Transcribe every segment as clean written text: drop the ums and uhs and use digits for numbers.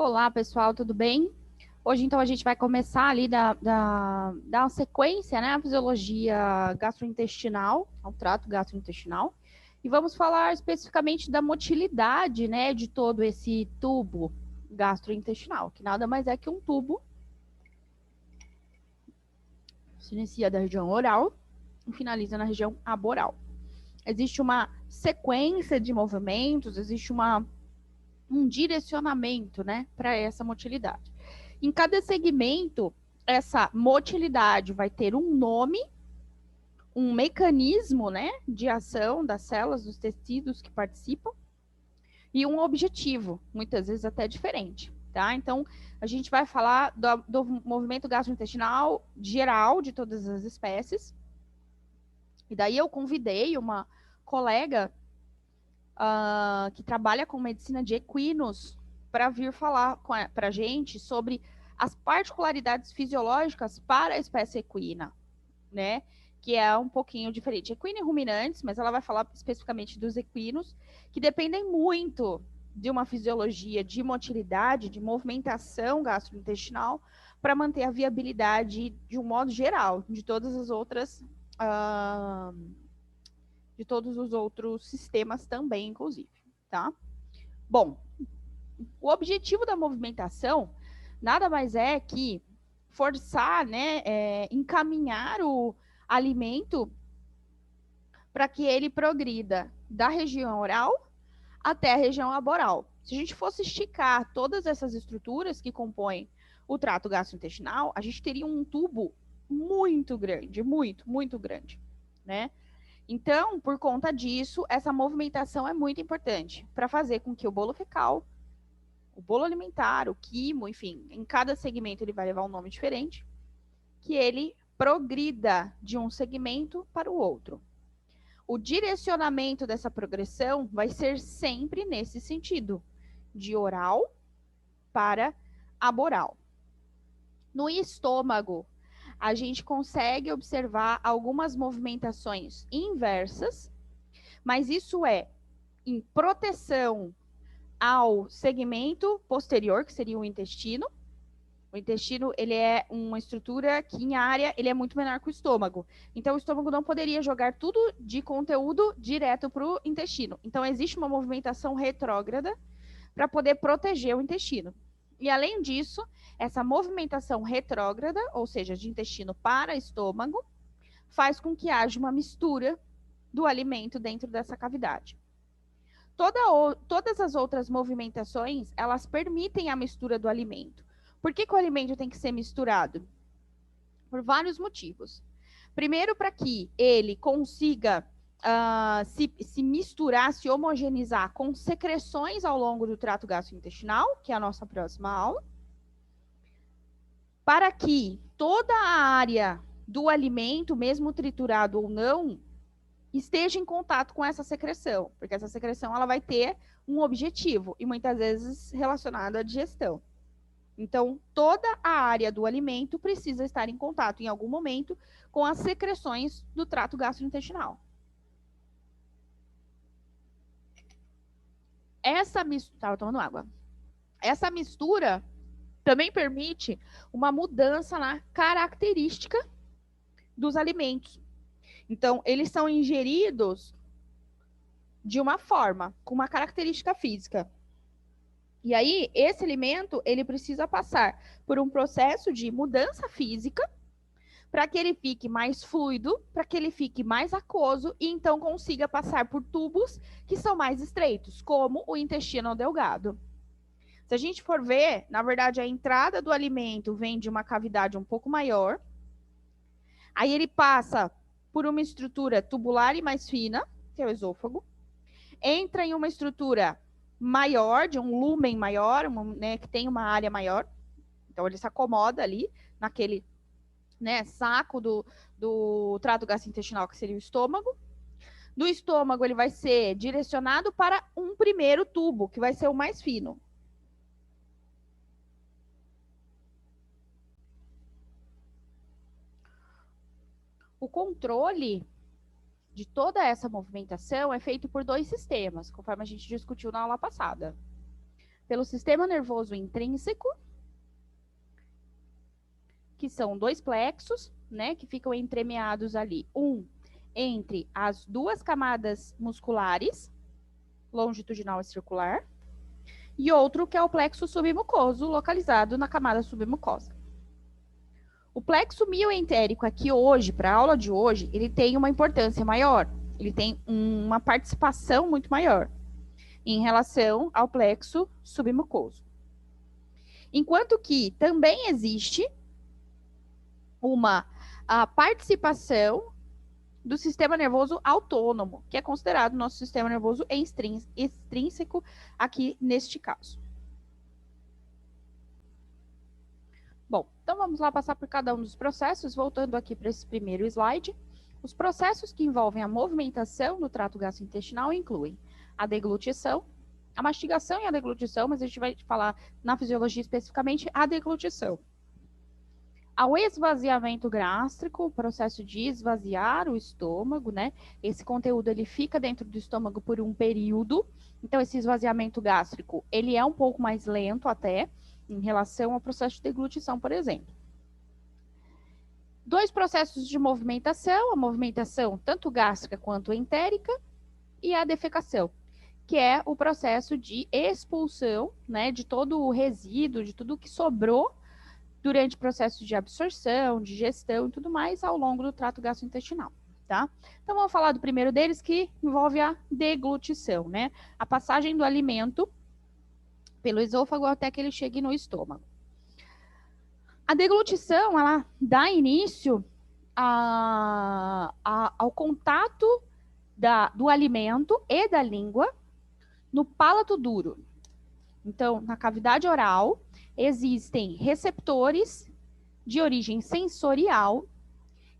Olá, pessoal, tudo bem? Hoje, então, a gente vai começar ali dar uma sequência, né, à fisiologia gastrointestinal, ao trato gastrointestinal, e vamos falar especificamente da motilidade, né, de todo esse tubo gastrointestinal, que nada mais é que um tubo, se inicia da região oral e finaliza na região aboral. Existe uma sequência de movimentos, existe um direcionamento, né, para essa motilidade. Em cada segmento, essa motilidade vai ter um nome, um mecanismo, né, de ação das células, dos tecidos que participam e um objetivo, muitas vezes até diferente, tá? Então, a gente vai falar do movimento gastrointestinal geral de todas as espécies. E daí eu convidei uma colega que trabalha com medicina de equinos para vir falar para a gente sobre as particularidades fisiológicas para a espécie equina, né? Que é um pouquinho diferente. Equino e ruminantes, mas ela vai falar especificamente dos equinos, que dependem muito de uma fisiologia de motilidade, de movimentação gastrointestinal, para manter a viabilidade de um modo geral, de todas as outras. De todos os outros sistemas também, inclusive, tá? Bom, o objetivo da movimentação nada mais é que forçar, né, encaminhar o alimento para que ele progrida da região oral até a região aboral. Se a gente fosse esticar todas essas estruturas que compõem o trato gastrointestinal, a gente teria um tubo muito grande, muito grande, né? Então, por conta disso, essa movimentação é muito importante para fazer com que o bolo fecal, o bolo alimentar, o quimo, enfim, em cada segmento ele vai levar um nome diferente, que ele progrida de um segmento para o outro. O direcionamento dessa progressão vai ser sempre nesse sentido, de oral para aboral. No estômago, a gente consegue observar algumas movimentações inversas, mas isso é em proteção ao segmento posterior, que seria o intestino. O intestino, ele é uma estrutura que em área, ele é muito menor que o estômago. Então, o estômago não poderia jogar tudo de conteúdo direto para o intestino. Então, existe uma movimentação retrógrada para poder proteger o intestino. E, além disso, essa movimentação retrógrada, ou seja, de intestino para estômago, faz com que haja uma mistura do alimento dentro dessa cavidade. Todas as outras movimentações, elas permitem a mistura do alimento. Por que o alimento tem que ser misturado? Por vários motivos. Primeiro, para que ele consiga se misturar, se homogeneizar com secreções ao longo do trato gastrointestinal, que é a nossa próxima aula. Para que toda a área do alimento, mesmo triturado ou não, esteja em contato com essa secreção, porque essa secreção ela vai ter um objetivo e muitas vezes relacionado à digestão. Então, toda a área do alimento precisa estar em contato em algum momento com as secreções do trato gastrointestinal. Estava tomando água. Essa mistura também permite uma mudança na característica dos alimentos. Então, eles são ingeridos de uma forma, com uma característica física. E aí, esse alimento, ele precisa passar por um processo de mudança física para que ele fique mais fluido, para que ele fique mais aquoso e então consiga passar por tubos que são mais estreitos, como o intestino delgado. Se a gente for ver, na verdade, a entrada do alimento vem de uma cavidade um pouco maior, aí ele passa por uma estrutura tubular e mais fina, que é o esôfago, entra em uma estrutura maior, de um lúmen maior, né, que tem uma área maior. Então, ele se acomoda ali naquele, né, saco do trato gastrointestinal, que seria o estômago. Do estômago, ele vai ser direcionado para um primeiro tubo, que vai ser o mais fino. O controle de toda essa movimentação é feito por dois sistemas, conforme a gente discutiu na aula passada. pelo sistema nervoso intrínseco, que são 2 plexos, né, que ficam entremeados ali, um entre as 2 camadas musculares, longitudinal e circular, e outro que é o plexo submucoso, localizado na camada submucosa. O plexo mioentérico aqui hoje, para a aula de hoje, ele tem uma importância maior, ele tem uma participação muito maior em relação ao plexo submucoso. Enquanto que também existe a participação do sistema nervoso autônomo, que é considerado nosso sistema nervoso extrínseco aqui neste caso. Bom, então vamos lá passar por cada um dos processos, voltando aqui para esse primeiro slide. Os processos que envolvem a movimentação do trato gastrointestinal incluem a deglutição, a mastigação e a deglutição, mas a gente vai falar na fisiologia especificamente a deglutição. Ao esvaziamento gástrico, o processo de esvaziar o estômago, né? Esse conteúdo ele fica dentro do estômago por um período. Então, esse esvaziamento gástrico, ele é um pouco mais lento até, em relação ao processo de deglutição, por exemplo. 2 processos de movimentação, a movimentação tanto gástrica quanto entérica, e a defecação, que é o processo de expulsão, né, de todo o resíduo, de tudo que sobrou durante o processo de absorção, digestão e tudo mais ao longo do trato gastrointestinal, tá? Então, vamos falar do primeiro deles, que envolve a deglutição, né? A passagem do alimento pelo esôfago até que ele chegue no estômago. A deglutição, ela dá início ao contato do alimento e da língua no palato duro. Então, na cavidade oral, existem receptores de origem sensorial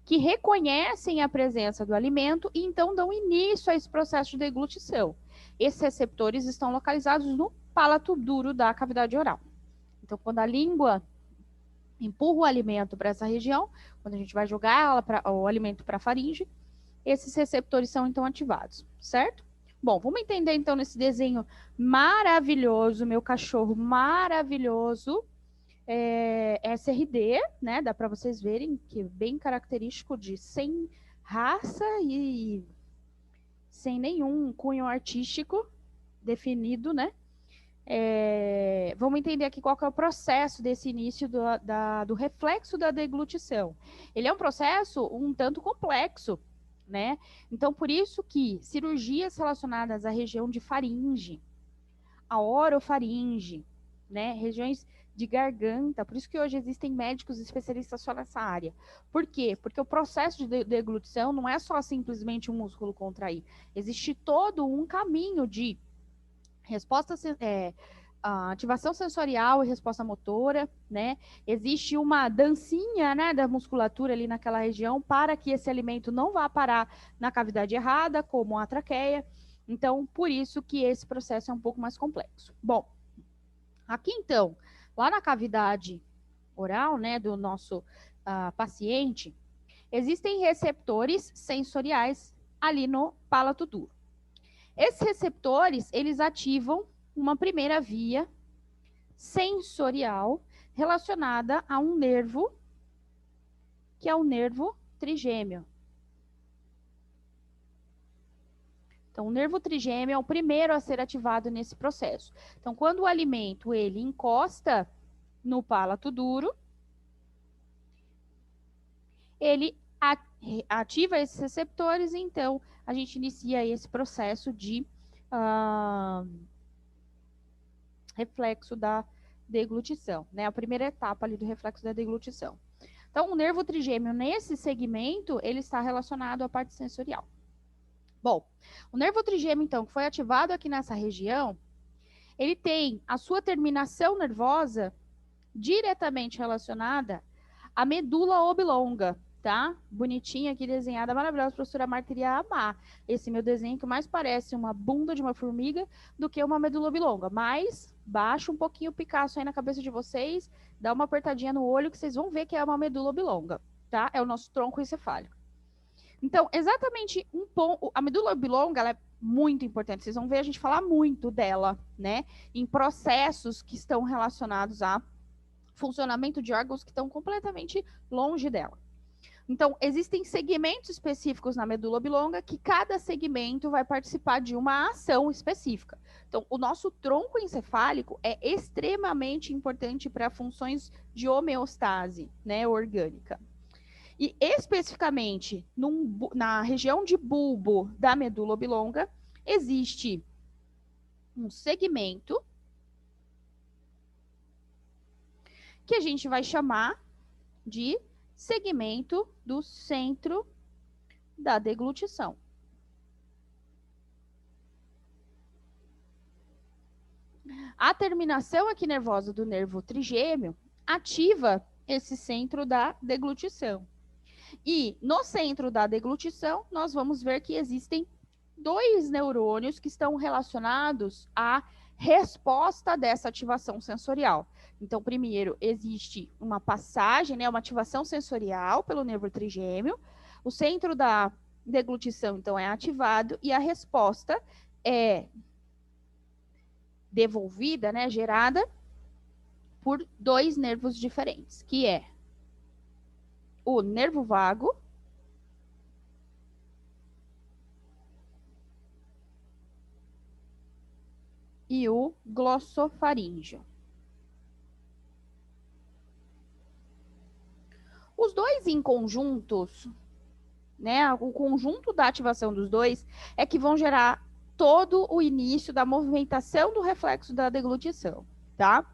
que reconhecem a presença do alimento e então dão início a esse processo de deglutição. Esses receptores estão localizados no palato duro da cavidade oral. Então, quando a língua empurra o alimento para essa região, quando a gente vai jogar o alimento para a faringe, esses receptores são então ativados, certo? Bom, vamos entender então nesse desenho maravilhoso, meu cachorro maravilhoso, SRD, né? Dá para vocês verem que é bem característico de sem raça e sem nenhum cunho artístico definido, né? Vamos entender aqui qual que é o processo desse início do reflexo da deglutição. Ele é um processo um tanto complexo, né? Então, por isso que cirurgias relacionadas à região de faringe, a orofaringe, né? Regiões de garganta, por isso que hoje existem médicos especialistas só nessa área. Por quê? Porque o processo de deglutição não é só simplesmente um músculo contrair. Existe todo um caminho de resposta, ativação sensorial e resposta motora, né? Existe uma dancinha, né, da musculatura ali naquela região para que esse alimento não vá parar na cavidade errada, como a traqueia. Então, por isso que esse processo é um pouco mais complexo. Bom, aqui então, lá na cavidade oral, né, do nosso paciente, existem receptores sensoriais ali no palato duro. Esses receptores, eles ativam uma primeira via sensorial relacionada a um nervo, que é o nervo trigêmeo. Então, o nervo trigêmeo é o primeiro a ser ativado nesse processo. Então, quando o alimento ele encosta no palato duro, ele ativa esses receptores, e então a gente inicia esse processo de reflexo da deglutição, né? A primeira etapa ali do reflexo da deglutição. Então, o nervo trigêmeo, nesse segmento, ele está relacionado à parte sensorial. Bom, o nervo trigêmeo, então, que foi ativado aqui nessa região, ele tem a sua terminação nervosa diretamente relacionada à medula oblonga, tá? Bonitinha aqui desenhada, maravilhosa, a professora Marta iria amar esse meu desenho, que mais parece uma bunda de uma formiga do que uma medula oblonga. Mas baixa um pouquinho o Picasso aí na cabeça de vocês, dá uma apertadinha no olho que vocês vão ver que é uma medula oblonga, tá? É o nosso tronco encefálico. Então, exatamente a medula oblonga, ela é muito importante. Vocês vão ver a gente falar muito dela, né? Em processos que estão relacionados a funcionamento de órgãos que estão completamente longe dela. Então, existem segmentos específicos na medula oblonga que cada segmento vai participar de uma ação específica. Então, o nosso tronco encefálico é extremamente importante para funções de homeostase, né, orgânica. E especificamente na região de bulbo da medula oblonga, existe um segmento que a gente vai chamar de segmento do centro da deglutição. A terminação aqui nervosa do nervo trigêmeo ativa esse centro da deglutição. E no centro da deglutição, nós vamos ver que existem 2 neurônios que estão relacionados à resposta dessa ativação sensorial. Então, primeiro, existe uma passagem, né, uma ativação sensorial pelo nervo trigêmeo. O centro da deglutição, então, é ativado e a resposta é devolvida, né, gerada por 2 nervos diferentes, que é o nervo vago e o glossofaríngeo. Os 2 em conjuntos, né, o conjunto da ativação dos 2 é que vão gerar todo o início da movimentação do reflexo da deglutição, tá?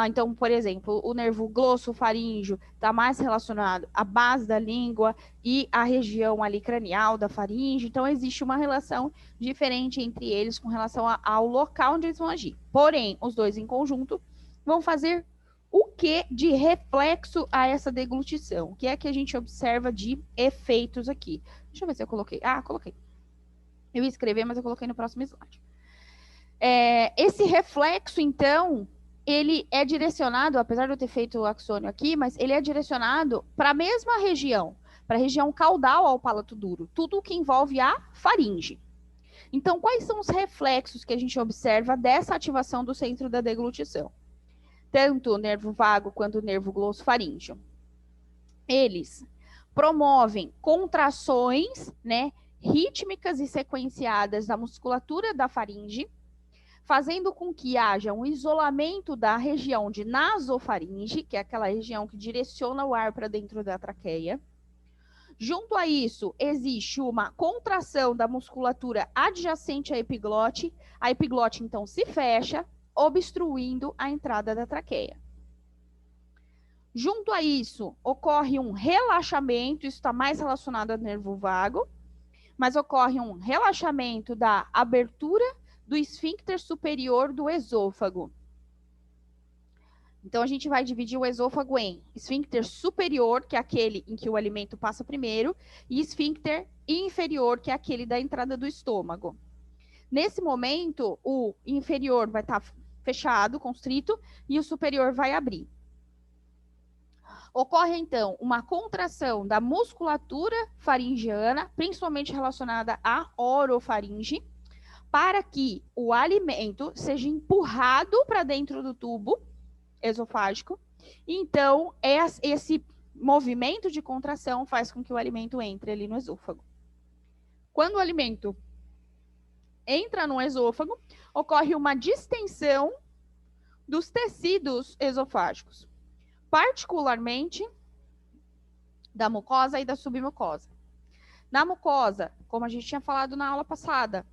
Então, por exemplo, o nervo glossofaríngeo está mais relacionado à base da língua e à região ali cranial da faringe. Então, existe uma relação diferente entre eles com relação ao local onde eles vão agir. Porém, os 2 em conjunto vão fazer o que de reflexo a essa deglutição? O que é que a gente observa de efeitos aqui? Deixa eu ver se eu coloquei. Coloquei. Eu ia escrever, mas eu coloquei no próximo slide. Esse reflexo, então, ele é direcionado, apesar de eu ter feito o axônio aqui, mas ele é direcionado para a mesma região, para a região caudal ao palato duro, tudo o que envolve a faringe. Então, quais são os reflexos que a gente observa dessa ativação do centro da deglutição? Tanto o nervo vago quanto o nervo glossofaríngeo. Eles promovem contrações, né, rítmicas e sequenciadas da musculatura da faringe, fazendo com que haja um isolamento da região de nasofaringe, que é aquela região que direciona o ar para dentro da traqueia. Junto a isso, existe uma contração da musculatura adjacente à epiglote. A epiglote, então, se fecha, obstruindo a entrada da traqueia. Junto a isso, ocorre um relaxamento, isso está mais relacionado ao nervo vago, mas ocorre um relaxamento da abertura do esfíncter superior do esôfago. Então, a gente vai dividir o esôfago em esfíncter superior, que é aquele em que o alimento passa primeiro, e esfíncter inferior, que é aquele da entrada do estômago. Nesse momento, o inferior vai estar fechado, constrito, e o superior vai abrir. Ocorre, então, uma contração da musculatura faringiana, principalmente relacionada à orofaringe, para que o alimento seja empurrado para dentro do tubo esofágico. Então, esse movimento de contração faz com que o alimento entre ali no esôfago. Quando o alimento entra no esôfago, ocorre uma distensão dos tecidos esofágicos, particularmente da mucosa e da submucosa. Na mucosa, como a gente tinha falado na aula passada,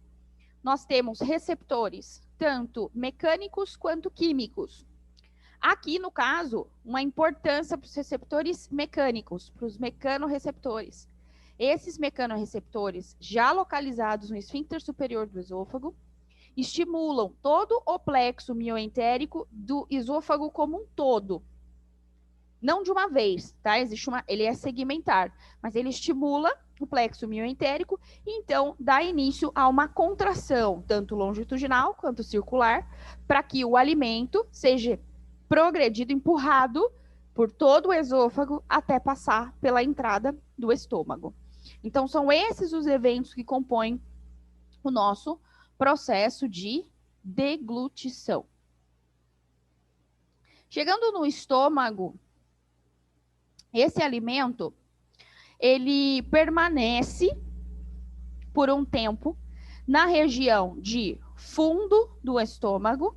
nós temos receptores, tanto mecânicos quanto químicos. Aqui, no caso, uma importância para os receptores mecânicos, para os mecanorreceptores. Esses mecanorreceptores, já localizados no esfíncter superior do esôfago, estimulam todo o plexo mioentérico do esôfago como um todo. Não de uma vez, tá? Ele é segmentar, mas ele estimula o plexo mioentérico e então dá início a uma contração, tanto longitudinal quanto circular, para que o alimento seja progredido, empurrado por todo o esôfago até passar pela entrada do estômago. Então, são esses os eventos que compõem o nosso processo de deglutição. Chegando no estômago, esse alimento, ele permanece por um tempo na região de fundo do estômago,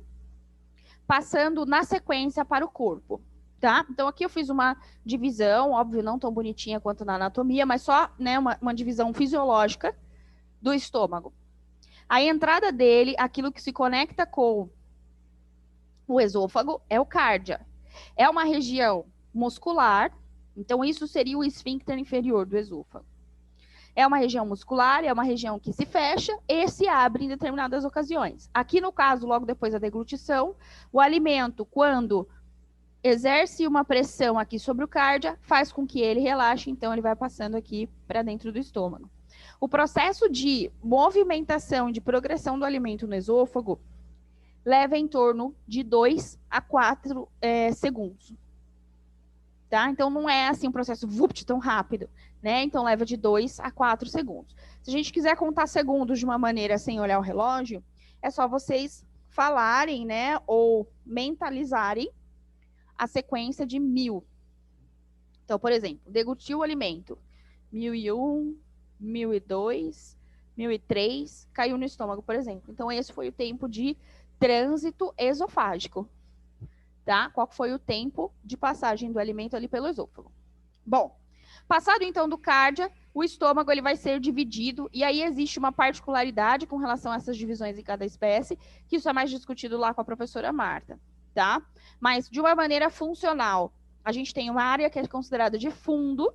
passando na sequência para o corpo, tá? Então, aqui eu fiz uma divisão, óbvio, não tão bonitinha quanto na anatomia, mas só, né, uma divisão fisiológica do estômago. A entrada dele, aquilo que se conecta com o esôfago, é o cárdia. É uma região muscular, então isso seria o esfíncter inferior do esôfago. É uma região muscular, é uma região que se fecha e se abre em determinadas ocasiões. Aqui no caso, logo depois da deglutição, o alimento, quando exerce uma pressão aqui sobre o cárdia, faz com que ele relaxe, então ele vai passando aqui para dentro do estômago. O processo de movimentação, de progressão do alimento no esôfago, leva em torno de 2 a 4 segundos. Tá? Então, não é assim um processo tão rápido, né? Então, leva de 2 a 4 segundos. Se a gente quiser contar segundos de uma maneira sem olhar o relógio, é só vocês falarem, né? Ou mentalizarem a sequência de 1000. Então, por exemplo, deglutiu o alimento. 1001, 1002, 1003, caiu no estômago, por exemplo. Então, esse foi o tempo de trânsito esofágico. Tá? Qual foi o tempo de passagem do alimento ali pelo esôfago? Bom, passado então do cárdia, o estômago ele vai ser dividido, e aí existe uma particularidade com relação a essas divisões em cada espécie, que isso é mais discutido lá com a professora Marta, tá? Mas de uma maneira funcional, a gente tem uma área que é considerada de fundo.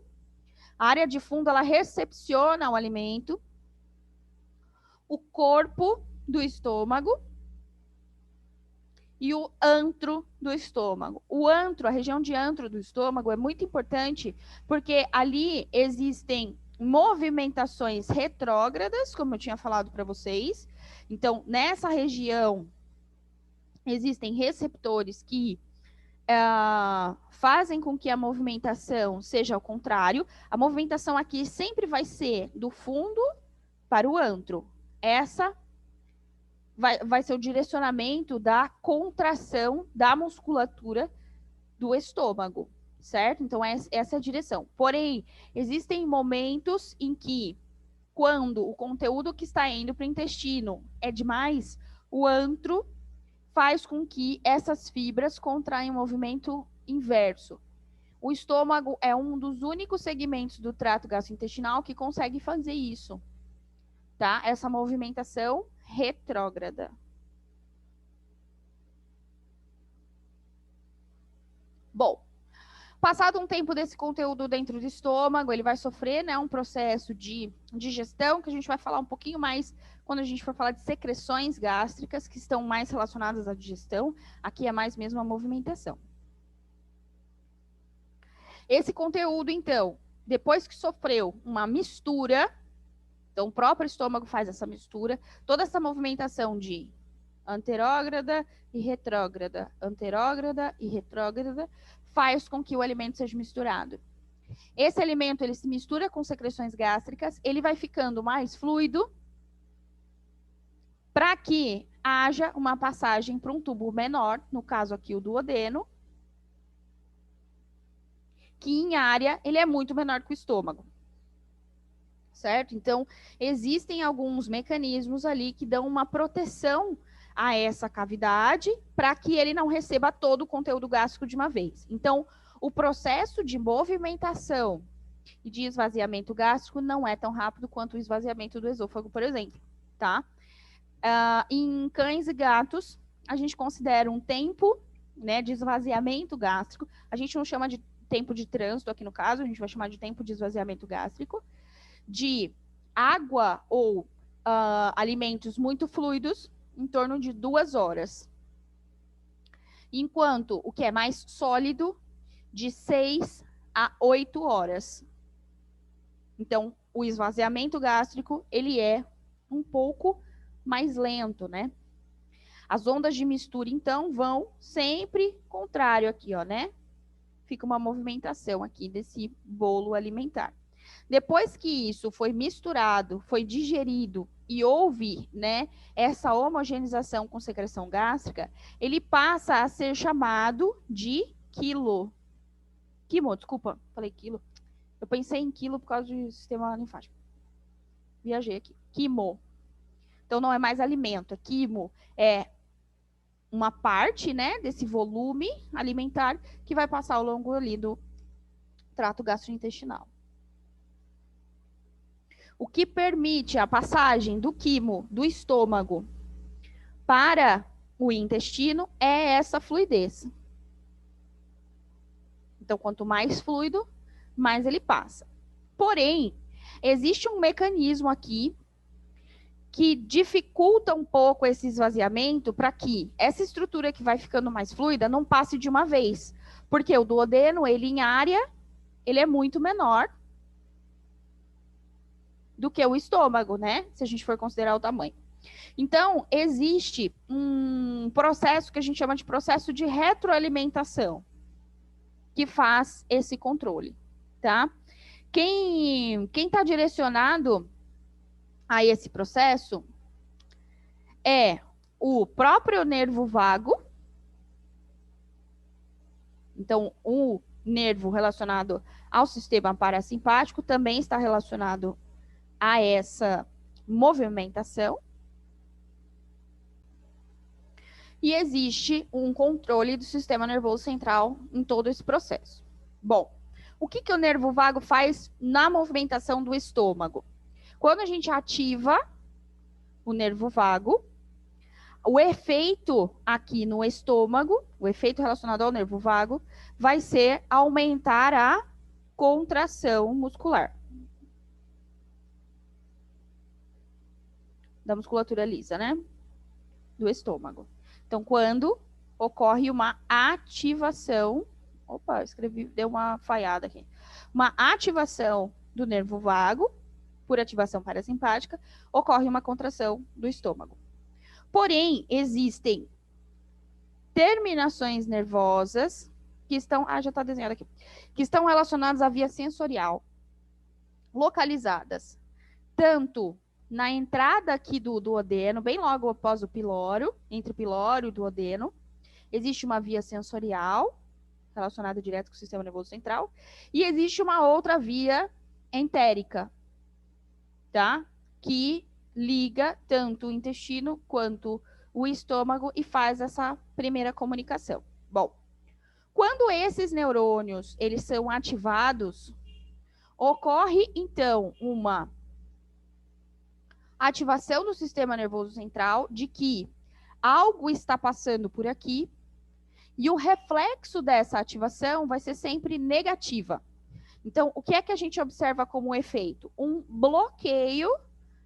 A área de fundo, ela recepciona o alimento, o corpo do estômago, e o antro do estômago. O antro, a região de antro do estômago é muito importante porque ali existem movimentações retrógradas, como eu tinha falado para vocês. Então, nessa região existem receptores que fazem com que a movimentação seja ao contrário. A movimentação aqui sempre vai ser do fundo para o antro. Essa vai ser o direcionamento da contração da musculatura do estômago, certo? Então, essa é a direção. Porém, existem momentos em que, quando o conteúdo que está indo para o intestino é demais, o antro faz com que essas fibras contraem o movimento inverso. O estômago é um dos únicos segmentos do trato gastrointestinal que consegue fazer isso, tá? Essa movimentação retrógrada. Bom, passado um tempo desse conteúdo dentro do estômago, ele vai sofrer, né, um processo de digestão, que a gente vai falar um pouquinho mais quando a gente for falar de secreções gástricas, que estão mais relacionadas à digestão. Aqui é mais mesmo a movimentação. Esse conteúdo, então, depois que sofreu uma mistura, então o próprio estômago faz essa mistura, toda essa movimentação de anterógrada e retrógrada, anterógrada e retrógrada, faz com que o alimento seja misturado. Esse alimento, ele se mistura com secreções gástricas, ele vai ficando mais fluido para que haja uma passagem para um tubo menor, no caso aqui o duodeno, que em área ele é muito menor que o estômago. Certo? Então, existem alguns mecanismos ali que dão uma proteção a essa cavidade para que ele não receba todo o conteúdo gástrico de uma vez. Então, o processo de movimentação e de esvaziamento gástrico não é tão rápido quanto o esvaziamento do esôfago, por exemplo, tá? Em cães e gatos, a gente considera um tempo, né, de esvaziamento gástrico. A gente não chama de tempo de trânsito aqui no caso, a gente vai chamar de tempo de esvaziamento gástrico, de água ou alimentos muito fluidos, em torno de 2 horas. Enquanto o que é mais sólido, de 6 a 8 horas. Então, o esvaziamento gástrico, ele é um pouco mais lento, né? As ondas de mistura, então, vão sempre contrário aqui, ó, né? Fica uma movimentação aqui desse bolo alimentar. Depois que isso foi misturado, foi digerido e houve, né, essa homogeneização com secreção gástrica, ele passa a ser chamado de quimo, desculpa, falei quilo. Eu pensei em quilo por causa do sistema linfático. Viajei aqui. Quimo. Então, não é mais alimento, é quimo. É uma parte, né, desse volume alimentar que vai passar ao longo ali do trato gastrointestinal. O que permite a passagem do quimo do estômago para o intestino é essa fluidez. Então, quanto mais fluido, mais ele passa. Porém, existe um mecanismo aqui que dificulta um pouco esse esvaziamento para que essa estrutura que vai ficando mais fluida não passe de uma vez. Porque o duodeno, ele em área, ele é muito menor do que o estômago, né? Se a gente for considerar o tamanho. Então, existe um processo que a gente chama de processo de retroalimentação, que faz esse controle, tá? Quem está direcionado a esse processo é o próprio nervo vago. Então, o nervo relacionado ao sistema parasimpático também está relacionado a essa movimentação. E existe um controle do sistema nervoso central em todo esse processo. Bom, o que o nervo vago faz na movimentação do estômago? Quando a gente ativa o nervo vago, o efeito aqui no estômago, o efeito relacionado ao nervo vago, vai ser aumentar a contração muscular da musculatura lisa, né? Do estômago. Então, quando ocorre uma ativação, opa, eu escrevi, deu uma falhada aqui. Uma ativação do nervo vago, por ativação parasimpática, ocorre uma contração do estômago. Porém, existem terminações nervosas que estão, já está desenhado aqui, que estão relacionadas à via sensorial, localizadas tanto na entrada aqui do duodeno, bem logo após o pilório, entre o pilório e o duodeno, existe uma via sensorial, relacionada direto com o sistema nervoso central, e existe uma outra via entérica, tá? Que liga tanto o intestino quanto o estômago e faz essa primeira comunicação. Bom, quando esses neurônios, eles são ativados, ocorre, então, uma ativação do sistema nervoso central de que algo está passando por aqui e o reflexo dessa ativação vai ser sempre negativa. Então, o que é que a gente observa como efeito? Um bloqueio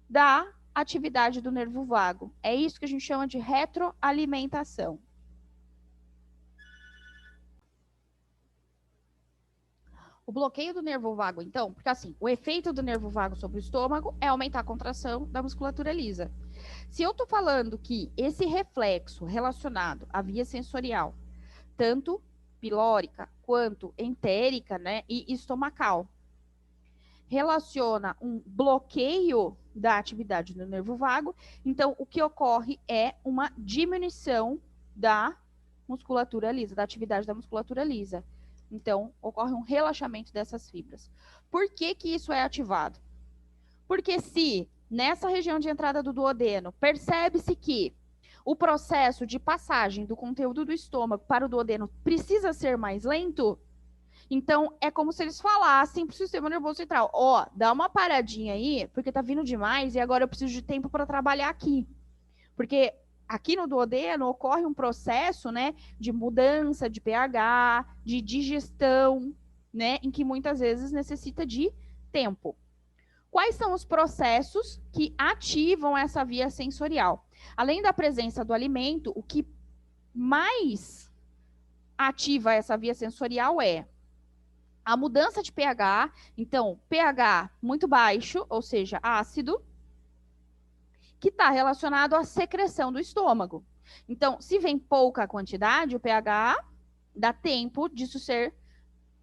da atividade do nervo vago. É isso que a gente chama de retroalimentação. O bloqueio do nervo vago, então, porque assim, o efeito do nervo vago sobre o estômago é aumentar a contração da musculatura lisa. Se eu estou falando que esse reflexo relacionado à via sensorial, tanto pilórica quanto entérica, né, e estomacal, relaciona um bloqueio da atividade do nervo vago, então o que ocorre é uma diminuição da musculatura lisa, da atividade da musculatura lisa. Então, ocorre um relaxamento dessas fibras. Por que que isso é ativado? Porque se nessa região de entrada do duodeno percebe-se que o processo de passagem do conteúdo do estômago para o duodeno precisa ser mais lento, então é como se eles falassem para o sistema nervoso central, ó, dá uma paradinha aí, porque tá vindo demais e agora eu preciso de tempo para trabalhar aqui. Porque aqui no duodeno ocorre um processo, né, de mudança de pH, de digestão, né, em que muitas vezes necessita de tempo. Quais são os processos que ativam essa via sensorial? Além da presença do alimento, o que mais ativa essa via sensorial é a mudança de pH, então pH muito baixo, ou seja, ácido, que está relacionado à secreção do estômago. Então, se vem pouca quantidade, o pH dá tempo disso ser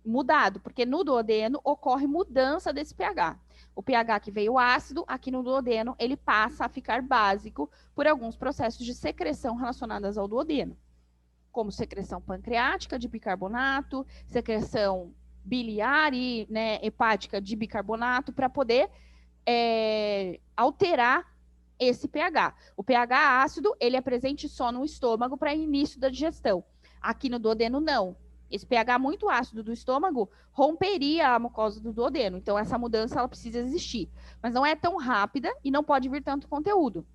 mudado, porque no duodeno ocorre mudança desse pH. O pH que veio ácido, aqui no duodeno, ele passa a ficar básico por alguns processos de secreção relacionados ao duodeno, como secreção pancreática de bicarbonato, secreção biliar e, né, hepática de bicarbonato, para poder alterar esse pH. O pH ácido, ele é presente só no estômago para início da digestão. Aqui no duodeno, não. Esse pH muito ácido do estômago romperia a mucosa do duodeno. Então, essa mudança ela precisa existir. Mas não é tão rápida e não pode vir tanto conteúdo.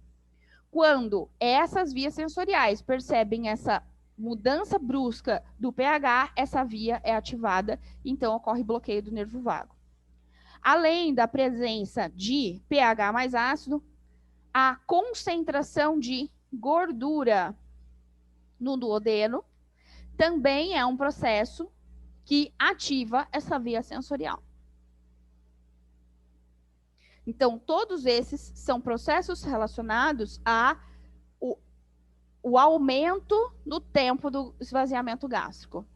Quando essas vias sensoriais percebem essa mudança brusca do pH, essa via é ativada, então ocorre bloqueio do nervo vago. Além da presença de pH mais ácido, a concentração de gordura no duodeno também é um processo que ativa essa via sensorial. Então, todos esses são processos relacionados o aumento do tempo do esvaziamento gástrico.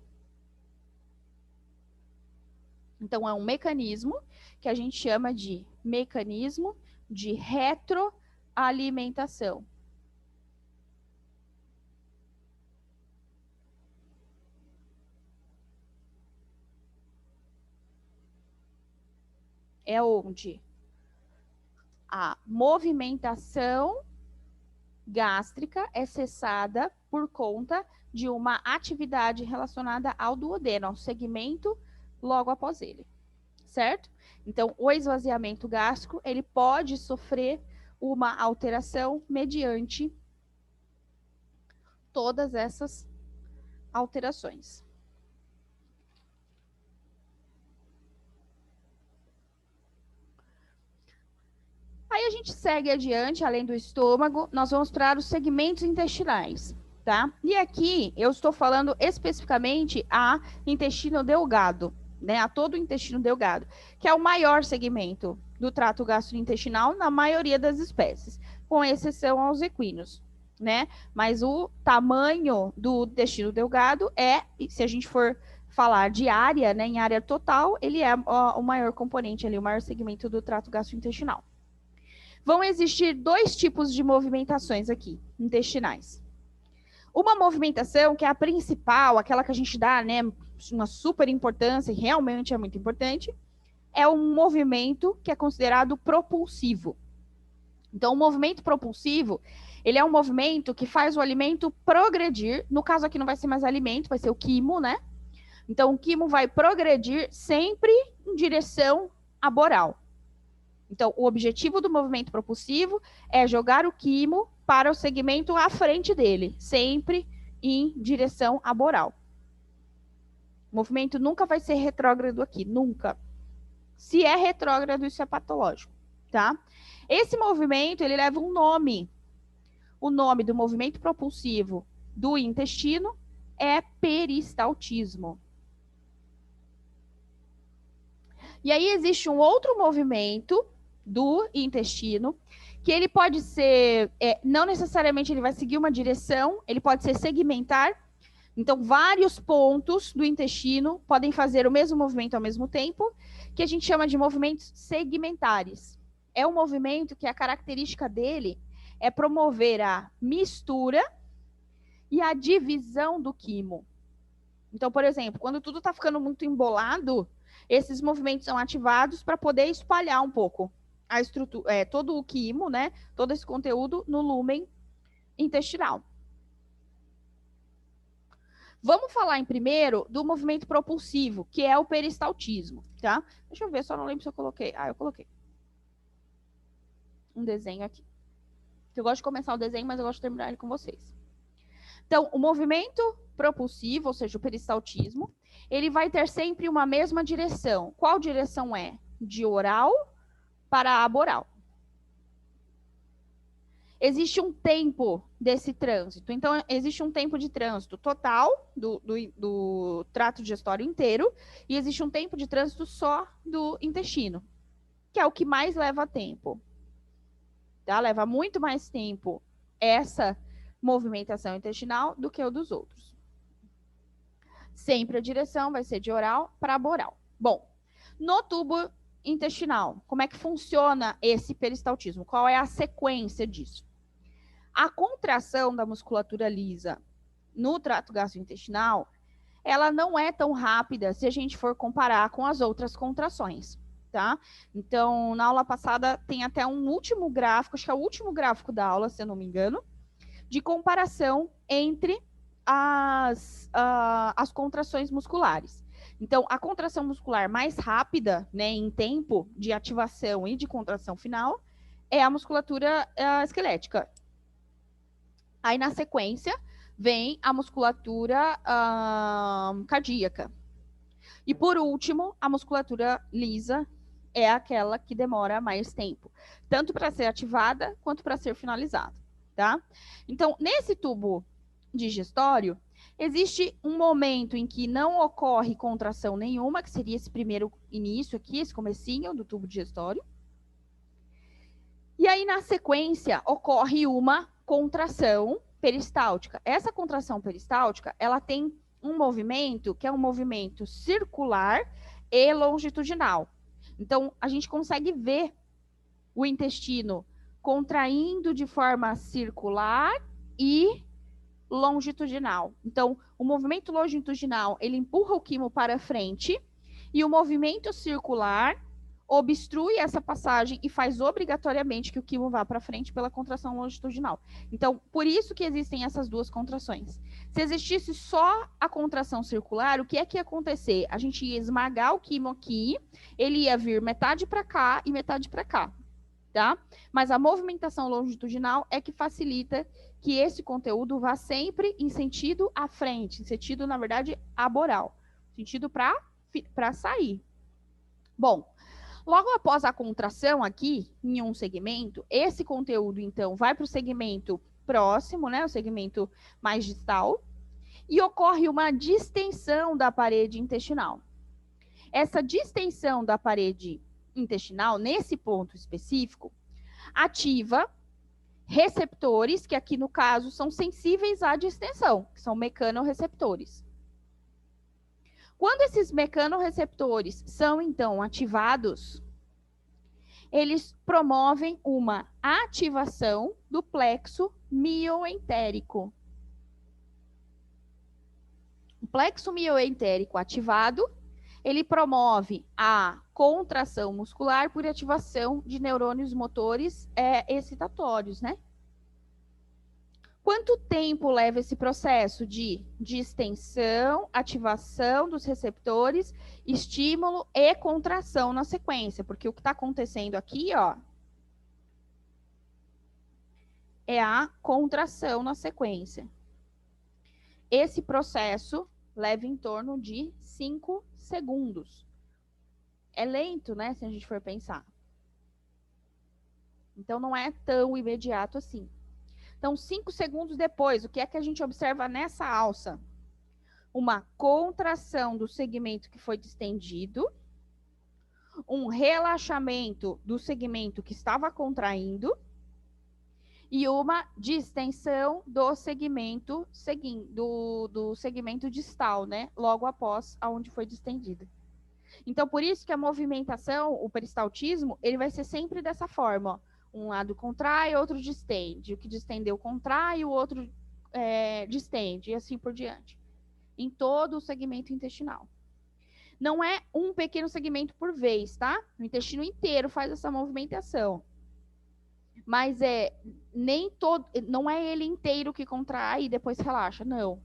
Então, é um mecanismo que a gente chama de mecanismo de retroalimentação. É onde a movimentação gástrica é cessada por conta de uma atividade relacionada ao duodeno, ao segmento logo após ele, certo? Então, o esvaziamento gástrico, ele pode sofrer uma alteração mediante todas essas alterações. Aí a gente segue adiante, além do estômago, nós vamos para os segmentos intestinais, tá? E aqui eu estou falando especificamente a intestino delgado, né? A todo o intestino delgado, que é o maior segmento do trato gastrointestinal na maioria das espécies, com exceção aos equinos, né? Mas o tamanho do intestino delgado se a gente for falar de área, né, em área total, ele é o maior componente ali, o maior segmento do trato gastrointestinal. Vão existir dois tipos de movimentações aqui, intestinais. Uma movimentação, que é a principal, aquela que a gente dá, né, uma super importância, e realmente é muito importante, é um movimento que é considerado propulsivo. Então, o movimento propulsivo, ele é um movimento que faz o alimento progredir. No caso aqui não vai ser mais alimento, vai ser o quimo, né? Então, o quimo vai progredir sempre em direção à boral. Então, o objetivo do movimento propulsivo é jogar o quimo para o segmento à frente dele, sempre em direção à boral. O movimento nunca vai ser retrógrado aqui, nunca. Se é retrógrado, isso é patológico, tá? Esse movimento, ele leva um nome. O nome do movimento propulsivo do intestino é peristaltismo. E aí existe um outro movimento do intestino, que ele pode ser, não necessariamente ele vai seguir uma direção, ele pode ser segmentar. Então, vários pontos do intestino podem fazer o mesmo movimento ao mesmo tempo, que a gente chama de movimentos segmentares. É um movimento que a característica dele é promover a mistura e a divisão do quimo. Então, por exemplo, quando tudo está ficando muito embolado, esses movimentos são ativados para poder espalhar um pouco a estrutura, todo o quimo, né? Todo esse conteúdo no lúmen intestinal. Vamos falar em primeiro do movimento propulsivo, que é o peristaltismo, tá? Deixa eu ver, só não lembro se eu coloquei. Ah, eu coloquei um desenho aqui. Eu gosto de começar o desenho, mas eu gosto de terminar ele com vocês. Então, o movimento propulsivo, ou seja, o peristaltismo, ele vai ter sempre uma mesma direção. Qual direção é? De oral para aboral. Existe um tempo desse trânsito. Então, existe um tempo de trânsito total do trato digestório inteiro e existe um tempo de trânsito só do intestino, que é o que mais leva tempo. Tá? Leva muito mais tempo essa movimentação intestinal do que o dos outros. Sempre a direção vai ser de oral para boral. Bom, no tubo intestinal, como é que funciona esse peristaltismo? Qual é a sequência disso? A contração da musculatura lisa no trato gastrointestinal, ela não é tão rápida se a gente for comparar com as outras contrações, tá? Então, na aula passada tem até um último gráfico, acho que é o último gráfico da aula, se eu não me engano, de comparação entre as contrações musculares. Então, a contração muscular mais rápida, né, em tempo de ativação e de contração final, é a musculatura esquelética. Aí, na sequência, vem a musculatura cardíaca. E, por último, a musculatura lisa é aquela que demora mais tempo, tanto para ser ativada quanto para ser finalizada, tá? Então, nesse tubo digestório, existe um momento em que não ocorre contração nenhuma, que seria esse primeiro início aqui, esse comecinho do tubo digestório. E aí, na sequência, ocorre uma contração peristáltica. Essa contração peristáltica, ela tem um movimento que é um movimento circular e longitudinal. Então, a gente consegue ver o intestino contraindo de forma circular e longitudinal. Então, o movimento longitudinal, ele empurra o quimo para frente e o movimento circular obstrui essa passagem e faz obrigatoriamente que o quimo vá para frente pela contração longitudinal. Então, por isso que existem essas duas contrações. Se existisse só a contração circular, o que é que ia acontecer? A gente ia esmagar o quimo aqui, ele ia vir metade para cá e metade para cá, tá? Mas a movimentação longitudinal é que facilita que esse conteúdo vá sempre em sentido à frente, em sentido, na verdade, aboral, sentido para sair. Bom, logo após a contração aqui, em um segmento, esse conteúdo, então, vai para o segmento próximo, né, o segmento mais distal, e ocorre uma distensão da parede intestinal. Essa distensão da parede intestinal, nesse ponto específico, ativa receptores, que aqui no caso são sensíveis à distensão, que são mecanorreceptores. Quando esses mecanorreceptores são, então, ativados, eles promovem uma ativação do plexo mioentérico. O plexo mioentérico ativado, ele promove a contração muscular por ativação de neurônios motores excitatórios, né? Quanto tempo leva esse processo de distensão, ativação dos receptores, estímulo e contração na sequência? Porque o que está acontecendo aqui, ó, é a contração na sequência. Esse processo leva em torno de 5 segundos. É lento, né, se a gente for pensar. Então, não é tão imediato assim. Então, 5 segundos depois, o que é que a gente observa nessa alça? Uma contração do segmento que foi distendido, um relaxamento do segmento que estava contraindo e uma distensão do segmento do segmento distal, né? Logo após aonde foi distendida. Então, por isso que a movimentação, o peristaltismo, ele vai ser sempre dessa forma, ó. Um lado contrai, outro distende. O que distendeu contrai, o outro distende, e assim por diante. Em todo o segmento intestinal. Não é um pequeno segmento por vez, tá? O intestino inteiro faz essa movimentação. Mas não é ele inteiro que contrai e depois relaxa, não.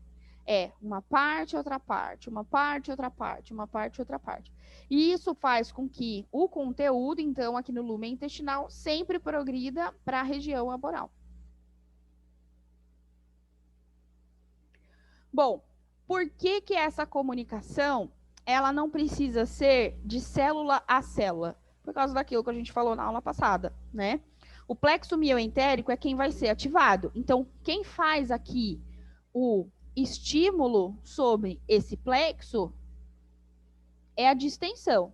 É uma parte, outra parte, uma parte, outra parte, uma parte, outra parte. E isso faz com que o conteúdo, então, aqui no lumen intestinal, sempre progrida para a região aboral. Bom, por que que essa comunicação, ela não precisa ser de célula a célula? Por causa daquilo que a gente falou na aula passada, né? O plexo mioentérico é quem vai ser ativado. Então, quem faz aqui o estímulo sobre esse plexo é a distensão.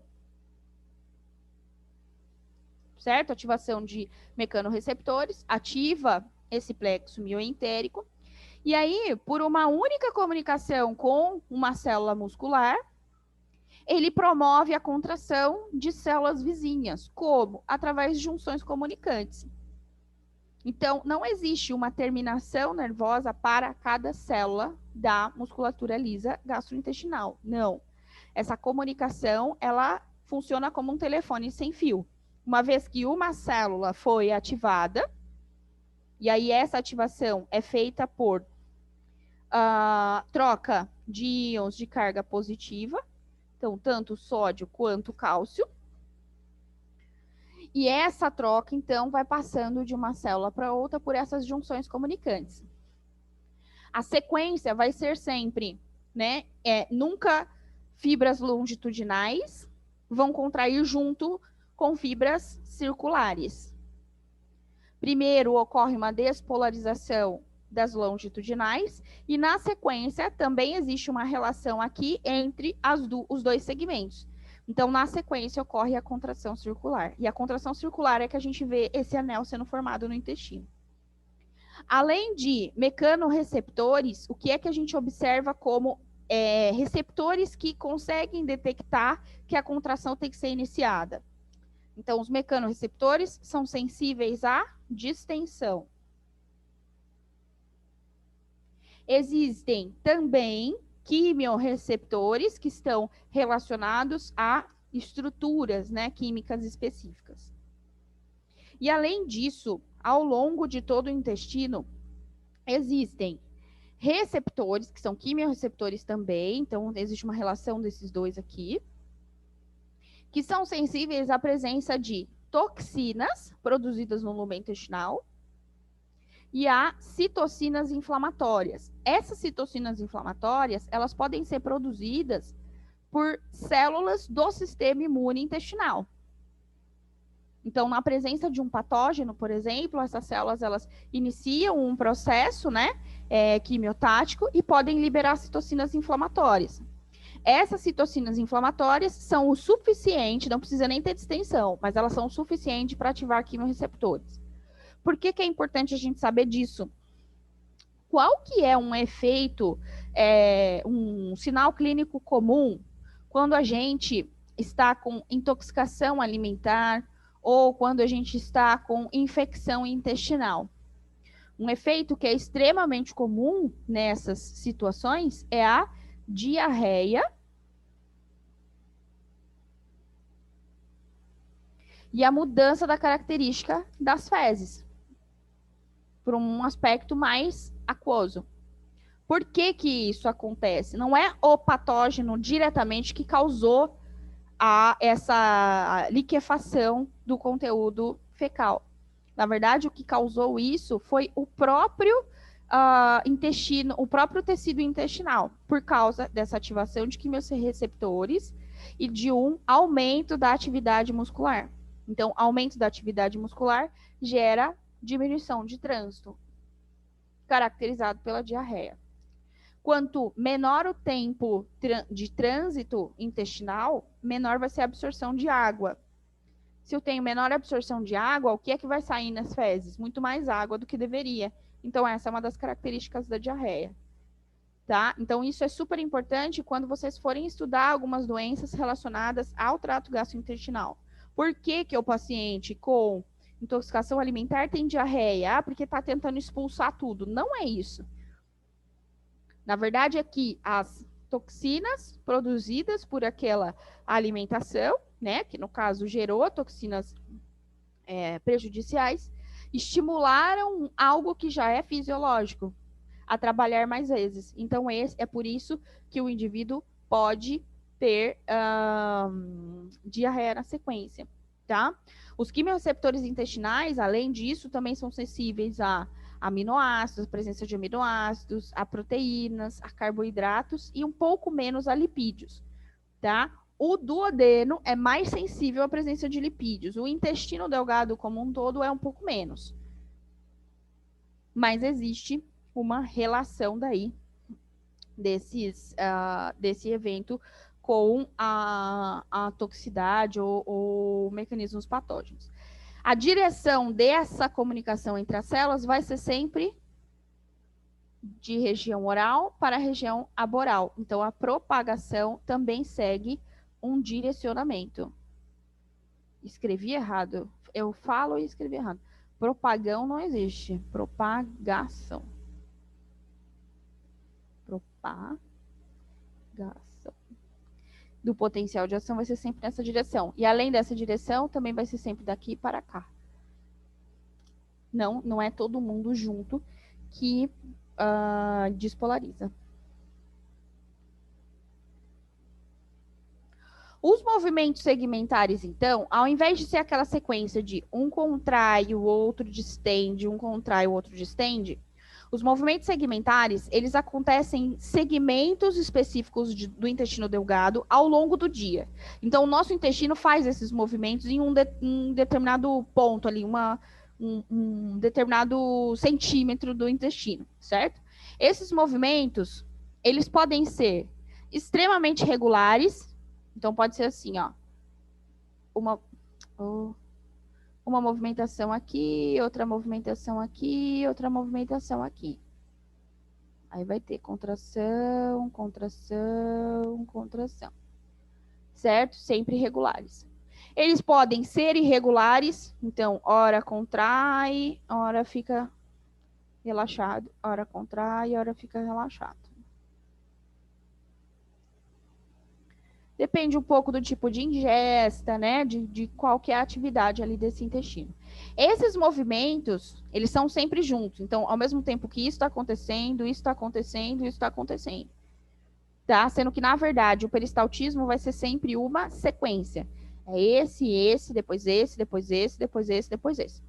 Certo? Ativação de mecanorreceptores ativa esse plexo mioentérico. E aí, por uma única comunicação com uma célula muscular, ele promove a contração de células vizinhas. Como? Através de junções comunicantes. Então, não existe uma terminação nervosa para cada célula da musculatura lisa gastrointestinal. Não. Essa comunicação, ela funciona como um telefone sem fio. Uma vez que uma célula foi ativada, e aí essa ativação é feita por troca de íons de carga positiva, então tanto sódio quanto cálcio. E essa troca, então, vai passando de uma célula para outra por essas junções comunicantes. A sequência vai ser sempre, né? Nunca fibras longitudinais vão contrair junto com fibras circulares. Primeiro ocorre uma despolarização das longitudinais e, na sequência, também existe uma relação aqui entre os dois segmentos. Então, na sequência, ocorre a contração circular. E a contração circular é que a gente vê esse anel sendo formado no intestino. Além de mecanorreceptores, o que é que a gente observa como receptores que conseguem detectar que a contração tem que ser iniciada? Então, os mecanorreceptores são sensíveis à distensão. Existem também quimiorreceptores que estão relacionados a estruturas, né, químicas específicas. E além disso, ao longo de todo o intestino, existem receptores, que são quimiorreceptores também, então existe uma relação desses dois aqui, que são sensíveis à presença de toxinas produzidas no lumen intestinal e a citocinas inflamatórias. Essas citocinas inflamatórias, elas podem ser produzidas por células do sistema imune intestinal. Então, na presença de um patógeno, por exemplo, essas células, elas iniciam um processo, né, quimiotático e podem liberar citocinas inflamatórias. Essas citocinas inflamatórias são o suficiente, não precisa nem ter distensão, mas elas são o suficiente para ativar quimiorreceptores. Por que é importante a gente saber disso? Qual que é um efeito, um sinal clínico comum quando a gente está com intoxicação alimentar ou quando a gente está com infecção intestinal? Um efeito que é extremamente comum nessas situações é a diarreia e a mudança da característica das fezes por um aspecto mais aquoso. Por que que isso acontece? Não é o patógeno diretamente que causou essa liquefação do conteúdo fecal. Na verdade, o que causou isso foi o próprio intestino, o próprio tecido intestinal, por causa dessa ativação de quimiorreceptores e de um aumento da atividade muscular. Então, aumento da atividade muscular gera diminuição de trânsito, caracterizado pela diarreia. Quanto menor o tempo de trânsito intestinal, menor vai ser a absorção de água. Se eu tenho menor absorção de água, o que é que vai sair nas fezes? Muito mais água do que deveria. Então, essa é uma das características da diarreia. Tá? Então, isso é super importante quando vocês forem estudar algumas doenças relacionadas ao trato gastrointestinal. Por que que o paciente com intoxicação alimentar tem diarreia? Porque está tentando expulsar tudo. Não é isso. Na verdade, é que as toxinas produzidas por aquela alimentação, né, que no caso gerou toxinas prejudiciais, estimularam algo que já é fisiológico a trabalhar mais vezes. Então, é por isso que o indivíduo pode ter diarreia na sequência, tá? Os quimiorreceptores intestinais, além disso, também são sensíveis a aminoácidos, a presença de aminoácidos, a proteínas, a carboidratos e um pouco menos a lipídios, tá? O duodeno é mais sensível à presença de lipídios. O intestino delgado como um todo é um pouco menos. Mas existe uma relação daí desse evento com a toxicidade ou mecanismos patógenos. A direção dessa comunicação entre as células vai ser sempre de região oral para a região aboral. Então, a propagação também segue um direcionamento. Escrevi errado. Eu falo e escrevi errado. Propagão não existe. Propagação. Propagação. Do potencial de ação vai ser sempre nessa direção. E além dessa direção, também vai ser sempre daqui para cá. Não é todo mundo junto que despolariza. Os movimentos segmentares, então, ao invés de ser aquela sequência de um contrai, o outro distende, um contrai, o outro distende, os movimentos segmentares, eles acontecem em segmentos específicos do intestino delgado ao longo do dia. Então, o nosso intestino faz esses movimentos em um determinado ponto ali, um determinado centímetro do intestino, certo? Esses movimentos, eles podem ser extremamente regulares. Então, pode ser assim, ó. Uma movimentação aqui, outra movimentação aqui, outra movimentação aqui. Aí vai ter contração, contração, contração. Certo? Sempre regulares. Eles podem ser irregulares, então, hora contrai, hora fica relaxado, hora contrai, hora fica relaxado. Depende um pouco do tipo de ingesta, né? De qual que é a atividade ali desse intestino. Esses movimentos, eles são sempre juntos. Então, ao mesmo tempo que isso está acontecendo, isso está acontecendo, isso está acontecendo. Tá? Sendo que, na verdade, o peristaltismo vai ser sempre uma sequência. É esse, depois esse, depois esse, depois esse, depois esse.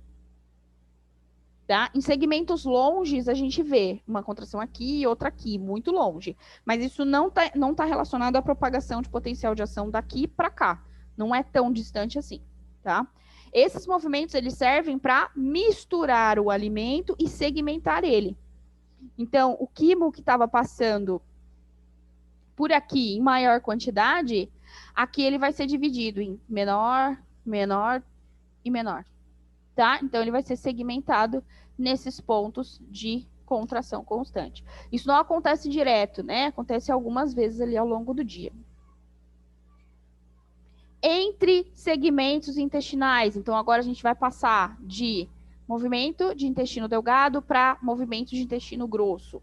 Tá? Em segmentos longes, a gente vê uma contração aqui e outra aqui, muito longe. Mas isso não tá relacionado à propagação de potencial de ação daqui para cá. Não é tão distante assim. Tá? Esses movimentos eles servem para misturar o alimento e segmentar ele. Então, o quimo que estava passando por aqui em maior quantidade, aqui ele vai ser dividido em menor, menor e menor. Tá? Então, ele vai ser segmentado nesses pontos de contração constante. Isso não acontece direto, né? Acontece algumas vezes ali ao longo do dia. Entre segmentos intestinais, então agora a gente vai passar de movimento de intestino delgado para movimento de intestino grosso.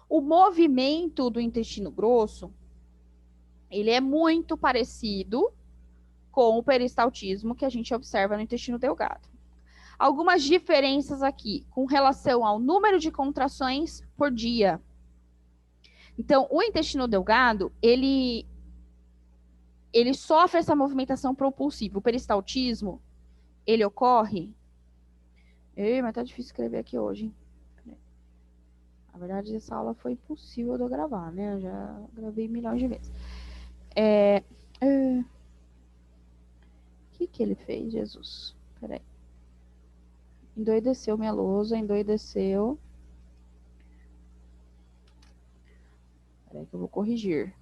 O movimento do intestino grosso, ele é muito parecido com o peristaltismo que a gente observa no intestino delgado. Algumas diferenças aqui com relação ao número de contrações por dia. Então, o intestino delgado, ele sofre essa movimentação propulsiva. O peristaltismo, ele ocorre... mas tá difícil escrever aqui hoje, hein? Na verdade, essa aula foi impossível de eu gravar, né? Eu já gravei milhões de vezes. O que ele fez, Jesus? Peraí. Endoideceu minha lousa, endoideceu. Peraí que eu vou corrigir.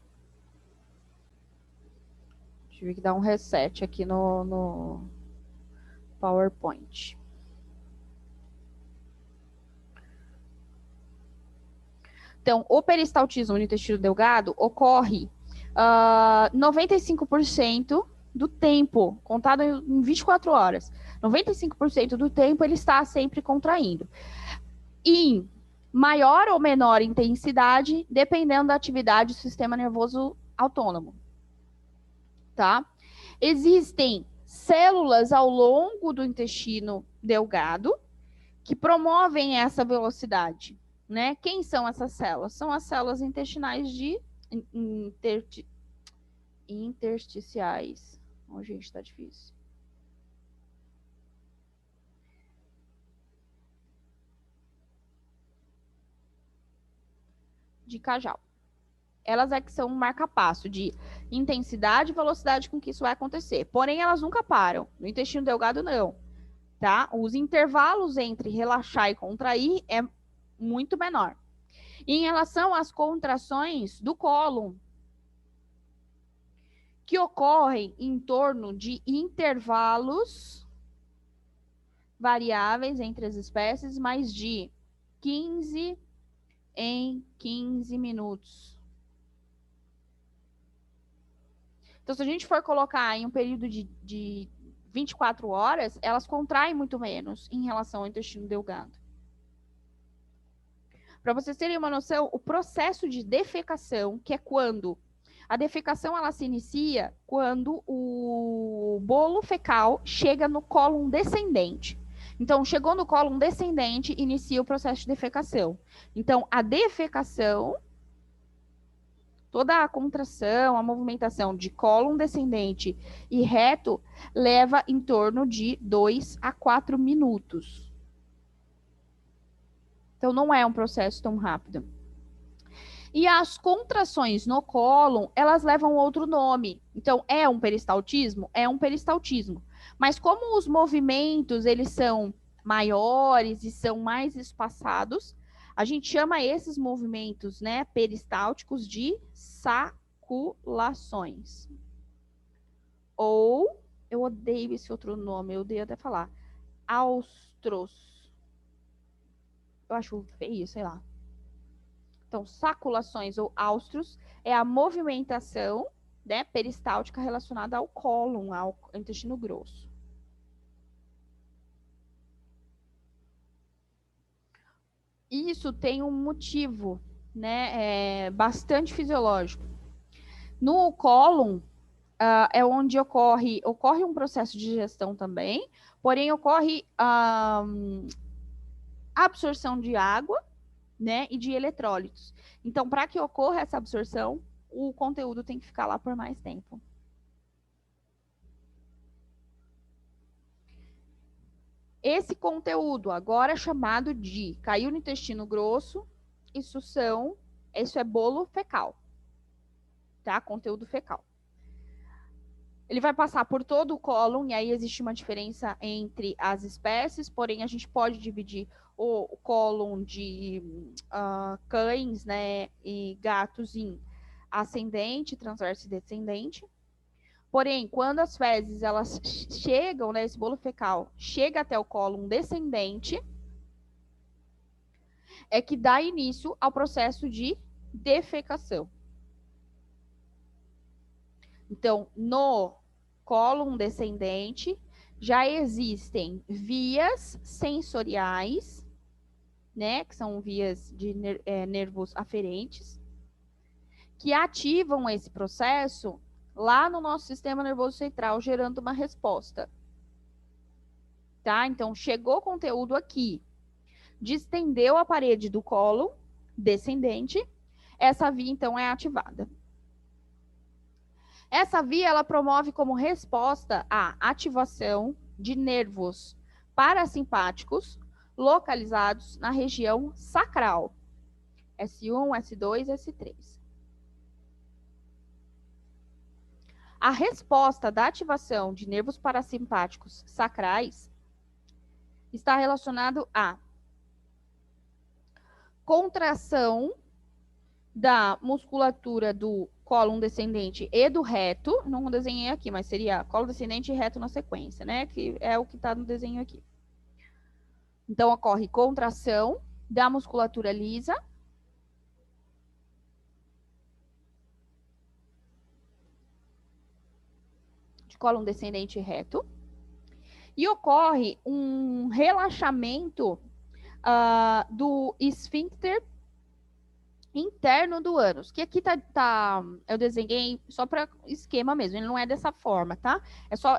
Tive que dar um reset aqui no PowerPoint. Então, o peristaltismo no intestino delgado ocorre 95% do tempo, contado em 24 horas. 95% do tempo ele está sempre contraindo. Em maior ou menor intensidade, dependendo da atividade do sistema nervoso autônomo. Tá? Existem células ao longo do intestino delgado que promovem essa velocidade. Né? Quem são essas células? São as células intestinais intersticiais. Oh, gente, tá difícil. De Cajal. Elas é que são um marca-passo de intensidade e velocidade com que isso vai acontecer. Porém, elas nunca param. No intestino delgado, não. Tá? Os intervalos entre relaxar e contrair é muito menor. Em relação às contrações do cólon, que ocorrem em torno de intervalos variáveis entre as espécies, mas de 15 em 15 minutos. Então, se a gente for colocar em um período de 24 horas, elas contraem muito menos em relação ao intestino delgado. Para vocês terem uma noção, o processo de defecação, que é quando a defecação ela se inicia quando o bolo fecal chega no cólon descendente. Então, chegou no cólon descendente, inicia o processo de defecação. Então, a defecação, toda a contração, a movimentação de cólon descendente e reto leva em torno de 2 a 4 minutos. Então, não é um processo tão rápido. E as contrações no cólon, elas levam outro nome. Então, é um peristaltismo? É um peristaltismo. Mas como os movimentos, eles são maiores e são mais espaçados, a gente chama esses movimentos, né, peristálticos de saculações. Ou, eu odeio esse outro nome, eu odeio até falar, austros. Eu acho feio, sei lá. Então, saculações ou austros é a movimentação, né, peristáltica relacionada ao cólon, ao intestino grosso. Isso tem um motivo, né, bastante fisiológico. No cólon, é onde ocorre um processo de digestão também, porém ocorre a absorção de água, né, e de eletrólitos. Então, para que ocorra essa absorção, o conteúdo tem que ficar lá por mais tempo. Esse conteúdo agora é chamado de caiu no intestino grosso, isso é bolo fecal, tá? Conteúdo fecal. Ele vai passar por todo o cólon, e aí existe uma diferença entre as espécies, porém a gente pode dividir o cólon de cães, né, e gatos em ascendente, transverso e descendente. Porém, quando as fezes elas chegam, né, esse bolo fecal chega até o cólon descendente, é que dá início ao processo de defecação. Então, no cólon descendente, já existem vias sensoriais, né, que são vias de nervos aferentes, que ativam esse processo lá no nosso sistema nervoso central, gerando uma resposta. Tá? Então, chegou conteúdo aqui, distendeu a parede do cólon descendente, essa via, então, é ativada. Essa via, ela promove como resposta a ativação de nervos parasimpáticos localizados na região sacral. S1, S2, S3. A resposta da ativação de nervos parasimpáticos sacrais está relacionado à contração da musculatura do cólon descendente e do reto. Não desenhei aqui, mas seria cólon descendente e reto na sequência, né? Que é o que está no desenho aqui. Então, ocorre contração da musculatura lisa de cólon descendente e reto. E ocorre um relaxamento do esfíncter interno do ânus, que aqui eu desenhei só para esquema mesmo, ele não é dessa forma, tá?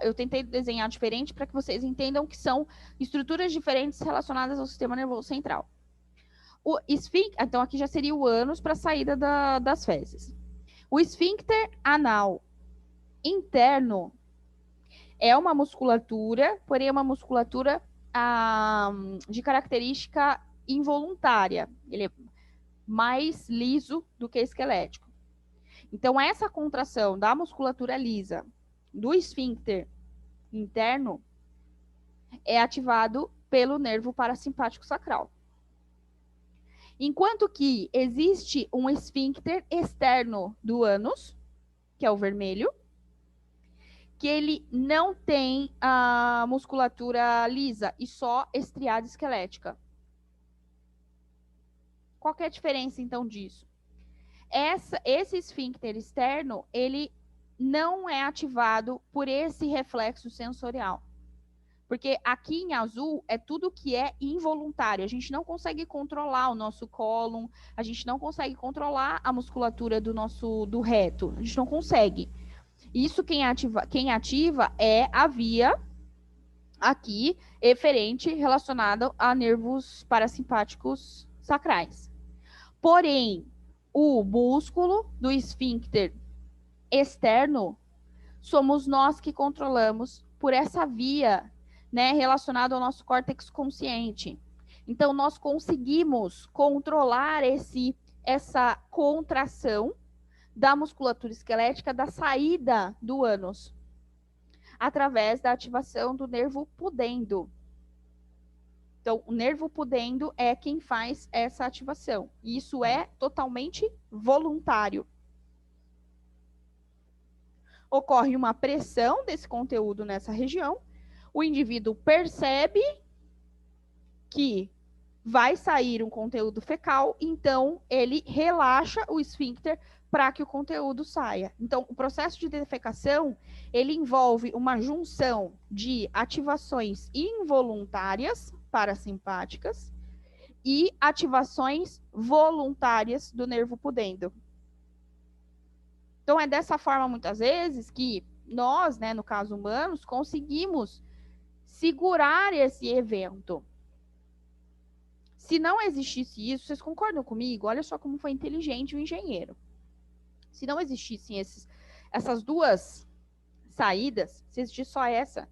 Eu tentei desenhar diferente para que vocês entendam que são estruturas diferentes relacionadas ao sistema nervoso central. O esfíncter, então aqui já seria o ânus para a saída das fezes. O esfíncter anal interno é uma musculatura, porém é uma musculatura de característica involuntária. Ele é mais liso do que esquelético. Então, essa contração da musculatura lisa do esfíncter interno é ativado pelo nervo parasimpático sacral. Enquanto que existe um esfíncter externo do ânus, que é o vermelho, que ele não tem a musculatura lisa e só estriada esquelética. Qual que é a diferença, então, disso? Esse esfíncter externo, ele não é ativado por esse reflexo sensorial. Porque aqui em azul é tudo que é involuntário. A gente não consegue controlar o nosso cólon, a gente não consegue controlar a musculatura do reto. A gente não consegue. Isso quem ativa é a via aqui eferente relacionada a nervos parasimpáticos sacrais. Porém, o músculo do esfíncter externo somos nós que controlamos por essa via, né, relacionada ao nosso córtex consciente. Então, nós conseguimos controlar essa contração da musculatura esquelética da saída do ânus, através da ativação do nervo pudendo. Então, o nervo pudendo é quem faz essa ativação. E isso é totalmente voluntário. Ocorre uma pressão desse conteúdo nessa região, o indivíduo percebe que vai sair um conteúdo fecal, então ele relaxa o esfíncter para que o conteúdo saia. Então, o processo de defecação, ele envolve uma junção de ativações involuntárias parasimpáticas e ativações voluntárias do nervo pudendo. Então, é dessa forma, muitas vezes, que nós, né, no caso humanos, conseguimos segurar esse evento. Se não existisse isso, vocês concordam comigo? Olha só como foi inteligente o engenheiro. Se não existissem essas duas saídas, se existisse só essa,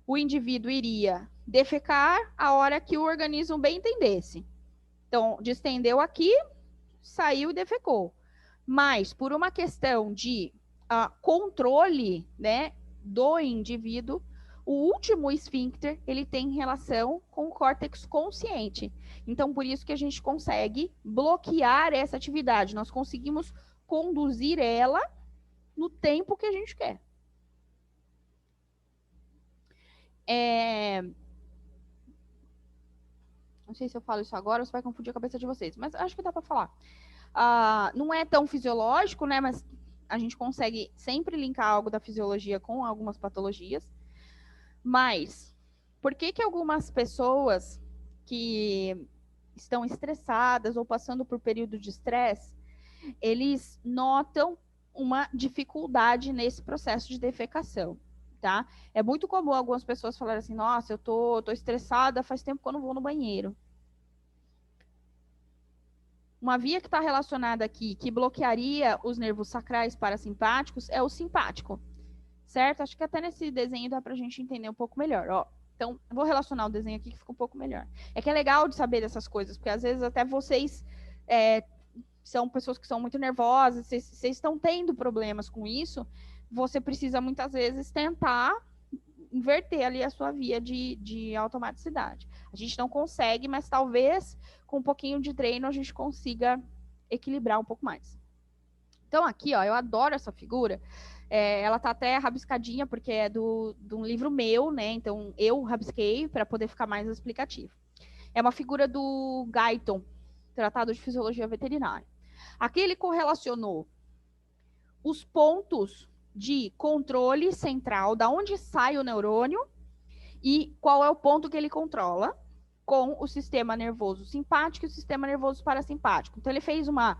o indivíduo iria defecar a hora que o organismo bem entendesse. Então, distendeu aqui, saiu e defecou. Mas, por uma questão de controle, né, do indivíduo, o último esfíncter, ele tem relação com o córtex consciente. Então, por isso que a gente consegue bloquear essa atividade. Nós conseguimos conduzir ela no tempo que a gente quer. Não sei se eu falo isso agora ou se vai confundir a cabeça de vocês, mas acho que dá para falar. Não é tão fisiológico, né? Mas a gente consegue sempre linkar algo da fisiologia com algumas patologias. Mas, por que algumas pessoas que estão estressadas ou passando por período de estresse, eles notam uma dificuldade nesse processo de defecação, tá? É muito comum algumas pessoas falarem assim, nossa, eu tô estressada, faz tempo que eu não vou no banheiro. Uma via que está relacionada aqui, que bloquearia os nervos sacrais parasimpáticos, é o simpático, certo? Acho que até nesse desenho dá para a gente entender um pouco melhor, ó. Então, eu vou relacionar o desenho aqui que fica um pouco melhor. É que é legal de saber dessas coisas, porque às vezes até vocês são pessoas que são muito nervosas, vocês estão tendo problemas com isso, você precisa muitas vezes tentar inverter ali a sua via de automaticidade. A gente não consegue, mas talvez com um pouquinho de treino a gente consiga equilibrar um pouco mais. Então aqui, ó, eu adoro essa figura. Ela tá até rabiscadinha porque é de um livro meu, né? Então eu rabisquei para poder ficar mais explicativo. É uma figura do Guyton, Tratado de Fisiologia Veterinária. Aqui ele correlacionou os pontos de controle central, da onde sai o neurônio e qual é o ponto que ele controla com o sistema nervoso simpático e o sistema nervoso parasimpático. Então, ele fez uma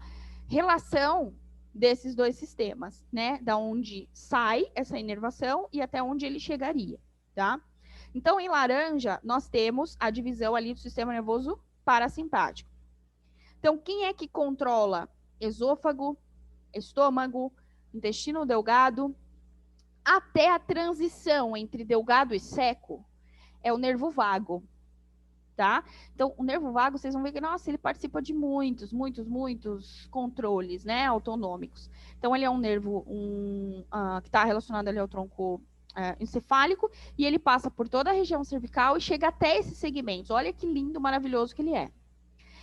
relação desses dois sistemas, né? Da onde sai essa inervação e até onde ele chegaria, tá? Então, em laranja, nós temos a divisão ali do sistema nervoso parasimpático. Então, quem é que controla esôfago, estômago, intestino delgado, até a transição entre delgado e seco, é o nervo vago, tá? Então, o nervo vago, vocês vão ver que, nossa, ele participa de muitos controles, né, autonômicos. Então, ele é um nervo que está relacionado ali ao tronco encefálico, e ele passa por toda a região cervical e chega até esses segmentos. Olha que lindo, maravilhoso que ele é.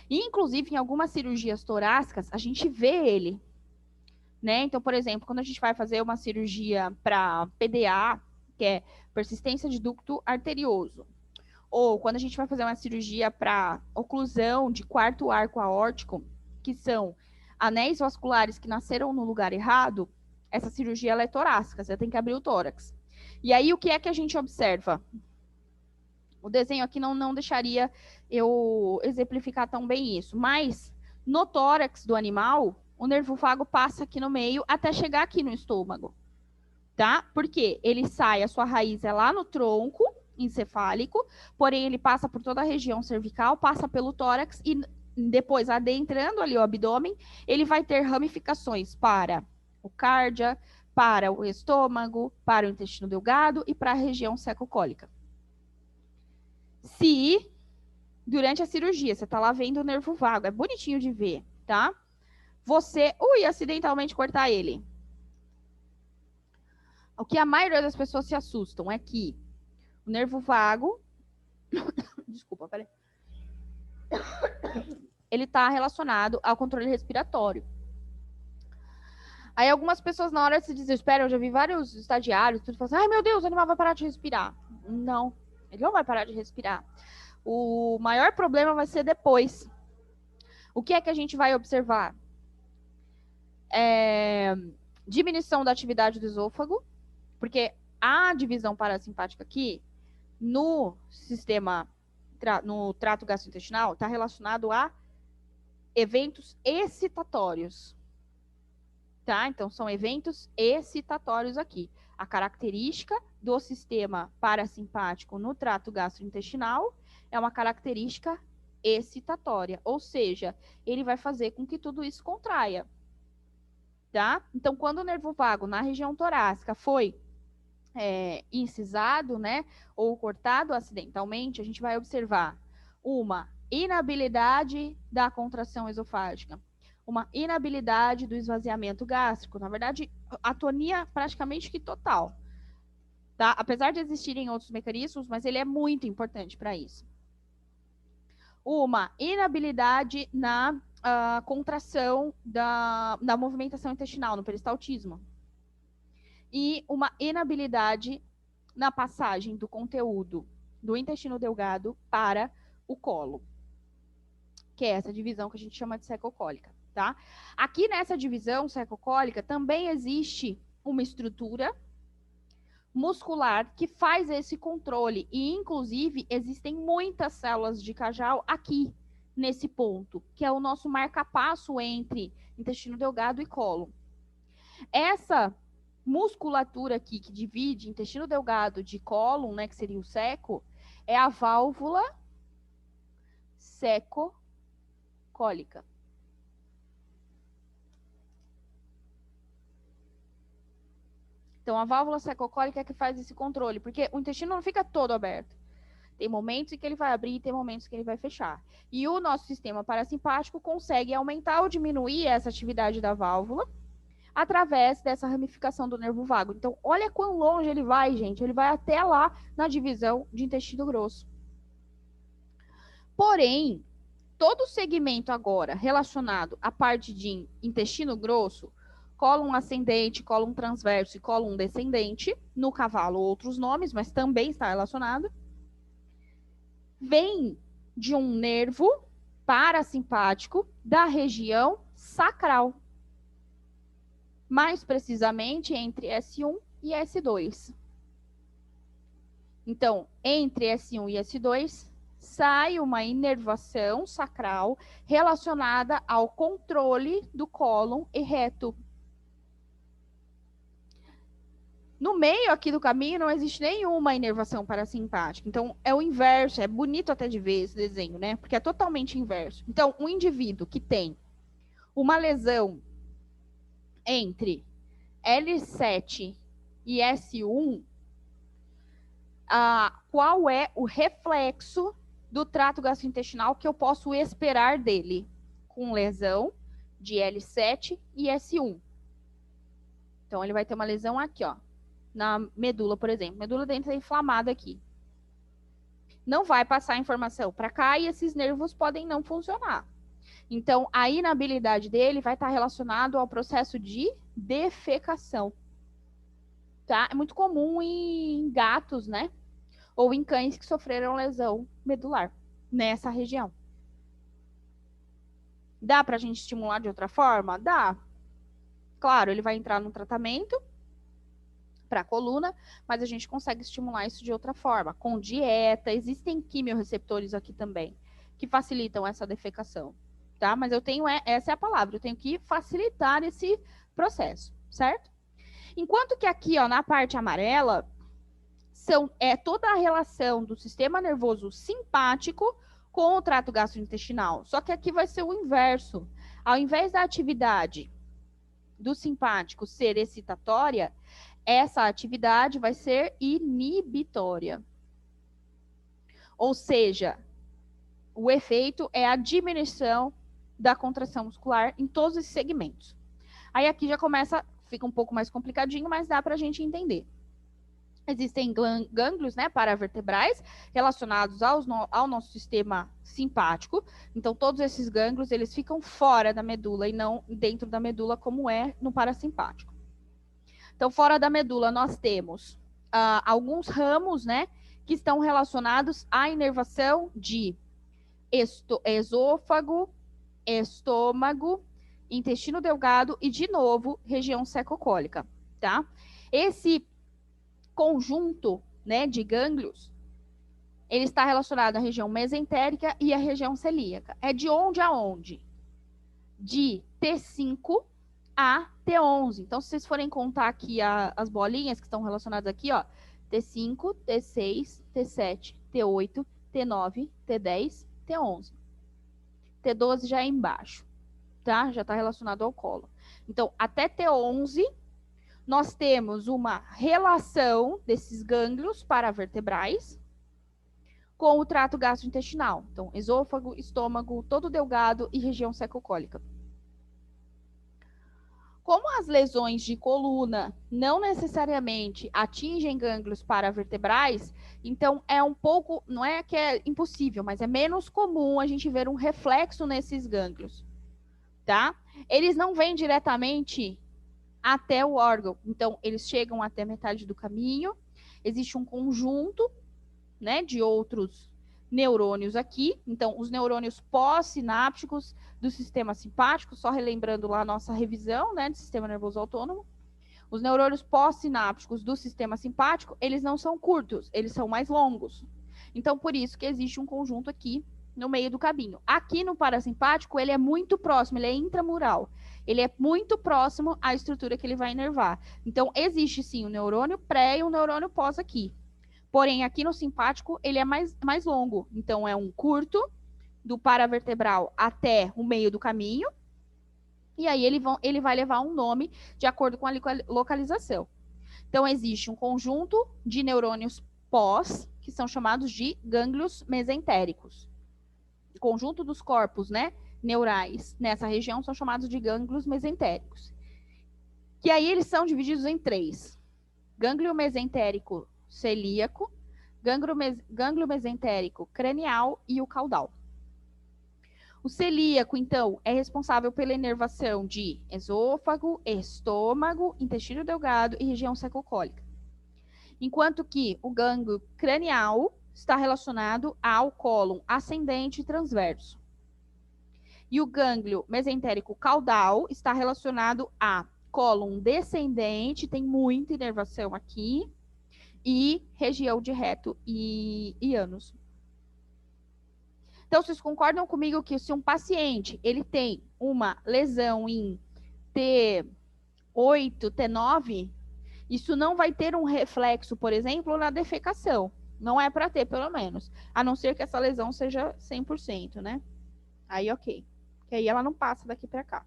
E, inclusive, em algumas cirurgias torácicas, a gente vê ele, né? Então, por exemplo, quando a gente vai fazer uma cirurgia para PDA, que é persistência de ducto arterioso, ou quando a gente vai fazer uma cirurgia para oclusão de quarto arco aórtico, que são anéis vasculares que nasceram no lugar errado, essa cirurgia ela é torácica, você tem que abrir o tórax. E aí, o que é que a gente observa? O desenho aqui não deixaria eu exemplificar tão bem isso, mas no tórax do animal, o nervo vago passa aqui no meio até chegar aqui no estômago, tá? Porque ele sai, a sua raiz é lá no tronco encefálico, porém ele passa por toda a região cervical, passa pelo tórax e depois, adentrando ali o abdômen, ele vai ter ramificações para o cárdia, para o estômago, para o intestino delgado e para a região secocólica. Se, durante a cirurgia, você tá lá vendo o nervo vago, é bonitinho de ver, tá? Você, acidentalmente cortar ele. O que a maioria das pessoas se assustam é que o nervo vago, desculpa, peraí, ele tá relacionado ao controle respiratório. Aí algumas pessoas na hora se desesperam, eu já vi vários estagiários, tudo falando assim, ai meu Deus, o animal vai parar de respirar. Não, ele não vai parar de respirar. O maior problema vai ser depois. O que é que a gente vai observar? Diminuição da atividade do esôfago, porque a divisão parasimpática aqui, no sistema, no trato gastrointestinal, está relacionado a eventos excitatórios. Tá? Então, são eventos excitatórios aqui. A característica do sistema parasimpático no trato gastrointestinal é uma característica excitatória, ou seja, ele vai fazer com que tudo isso contraia. Tá? Então, quando o nervo vago na região torácica foi incisado, né, ou cortado acidentalmente, a gente vai observar uma inabilidade da contração esofágica, uma inabilidade do esvaziamento gástrico, na verdade, atonia praticamente que total. Tá? Apesar de existirem outros mecanismos, mas ele é muito importante para isso. Uma inabilidade na contração da movimentação intestinal, no peristaltismo. E uma inabilidade na passagem do conteúdo do intestino delgado para o colo, que é essa divisão que a gente chama de secocólica, tá? Aqui nessa divisão secocólica também existe uma estrutura muscular que faz esse controle e, inclusive, existem muitas células de Cajal aqui nesse ponto, que é o nosso marca-passo entre intestino delgado e colo. Essa musculatura aqui que divide intestino delgado de cólon, né, que seria o seco, é a válvula secocólica. Então, a válvula secocólica é que faz esse controle, porque o intestino não fica todo aberto. Tem momentos em que ele vai abrir e tem momentos que ele vai fechar. E o nosso sistema parasimpático consegue aumentar ou diminuir essa atividade da válvula através dessa ramificação do nervo vago. Então, olha quão longe ele vai, gente. Ele vai até lá na divisão de intestino grosso. Porém, todo o segmento agora relacionado à parte de intestino grosso, cólon ascendente, cólon transverso e cólon descendente, no cavalo outros nomes, mas também está relacionado, vem de um nervo parasimpático da região sacral. Mais precisamente entre S1 e S2. Então, entre S1 e S2, sai uma inervação sacral relacionada ao controle do cólon e reto. No meio aqui do caminho não existe nenhuma inervação parasimpática. Então, é o inverso. É bonito até de ver esse desenho, né? Porque é totalmente inverso. Então, um indivíduo que tem uma lesão entre L7 e S1, qual é o reflexo do trato gastrointestinal que eu posso esperar dele com lesão de L7 e S1? Então, ele vai ter uma lesão aqui, ó, na medula, por exemplo. Medula dentro é inflamada aqui. Não vai passar informação para cá e esses nervos podem não funcionar. Então, a inabilidade dele vai estar relacionado ao processo de defecação. Tá? É muito comum em gatos, né? ou em cães que sofreram lesão medular nessa região. Dá para a gente estimular de outra forma? Dá. Claro, ele vai entrar no tratamento para a coluna, mas a gente consegue estimular isso de outra forma, com dieta. Existem quimiorreceptores aqui também, que facilitam essa defecação, tá? Mas eu tenho, essa é a palavra, eu tenho que facilitar esse processo, certo? Enquanto que aqui, ó, na parte amarela, é toda a relação do sistema nervoso simpático com o trato gastrointestinal. Só que aqui vai ser o inverso. Ao invés da atividade do simpático ser excitatória, essa atividade vai ser inibitória. Ou seja, o efeito é a diminuição da contração muscular em todos esses segmentos. Aí aqui já começa, fica um pouco mais complicadinho, mas dá para a gente entender. Existem gânglios, né, paravertebrais relacionados ao nosso sistema simpático. Então, todos esses gânglios, eles ficam fora da medula e não dentro da medula, como é no parasimpático. Então, fora da medula, nós temos alguns ramos, né, que estão relacionados à inervação de esôfago, estômago, intestino delgado e, de novo, região secocólica, tá? Esse conjunto, né, de gânglios, ele está relacionado à região mesentérica e à região celíaca. É de onde a onde? De T5 a T11. Então, se vocês forem contar aqui as bolinhas que estão relacionadas aqui, ó, T5, T6, T7, T8, T9, T10, T11. T12 já é embaixo, tá? Já está relacionado ao colo. Então, até T11, nós temos uma relação desses gânglios paravertebrais com o trato gastrointestinal. Então, esôfago, estômago, todo delgado e região secocólica. Como as lesões de coluna não necessariamente atingem gânglios paravertebrais, então é um pouco, não é que é impossível, mas é menos comum a gente ver um reflexo nesses gânglios, tá? Eles não vêm diretamente até o órgão. Então, eles chegam até metade do caminho. Existe um conjunto, né, de outros neurônios aqui. Então, os neurônios pós-sinápticos do sistema simpático, só relembrando lá a nossa revisão, né, do sistema nervoso autônomo. Os neurônios pós-sinápticos do sistema simpático, eles não são curtos, eles são mais longos. Então, por isso que existe um conjunto aqui no meio do caminho. Aqui no parasimpático, ele é muito próximo, ele é intramural. Ele é muito próximo à estrutura que ele vai inervar. Então, existe sim um neurônio pré e um neurônio pós aqui. Porém, aqui no simpático, ele é mais longo. Então, é um curto, do paravertebral até o meio do caminho. E aí, ele vai levar um nome de acordo com a localização. Então, existe um conjunto de neurônios pós, que são chamados de gânglios mesentéricos. O conjunto dos corpos, né, neurais nessa região são chamados de gânglios mesentéricos. Que aí eles são divididos em 3. Gânglio mesentérico celíaco, gânglio mesentérico cranial e o caudal. O celíaco, então, é responsável pela inervação de esôfago, estômago, intestino delgado e região secocólica. Enquanto que o gânglio cranial está relacionado ao cólon ascendente e transverso. E o gânglio mesentérico caudal está relacionado a cólon descendente, tem muita inervação aqui, e região de reto e ânus. Então, vocês concordam comigo que se um paciente ele tem uma lesão em T8, T9, isso não vai ter um reflexo, por exemplo, na defecação. Não é para ter, pelo menos. A não ser que essa lesão seja 100%, né? Aí, ok. Que aí ela não passa daqui para cá.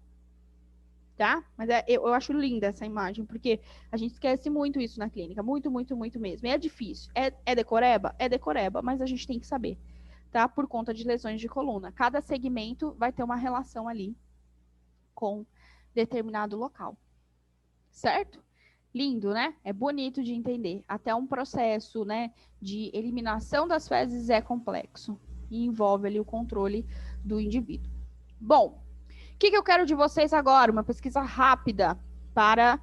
Tá? Mas eu acho linda essa imagem, porque a gente esquece muito isso na clínica. Muito, muito, muito mesmo. E é difícil. É decoreba? É decoreba, mas a gente tem que saber. Tá? Por conta de lesões de coluna. Cada segmento vai ter uma relação ali com determinado local. Certo? Lindo, né? É bonito de entender. Até um processo, né, de eliminação das fezes é complexo e envolve ali o controle do indivíduo. Bom, o que eu quero de vocês agora? Uma pesquisa rápida para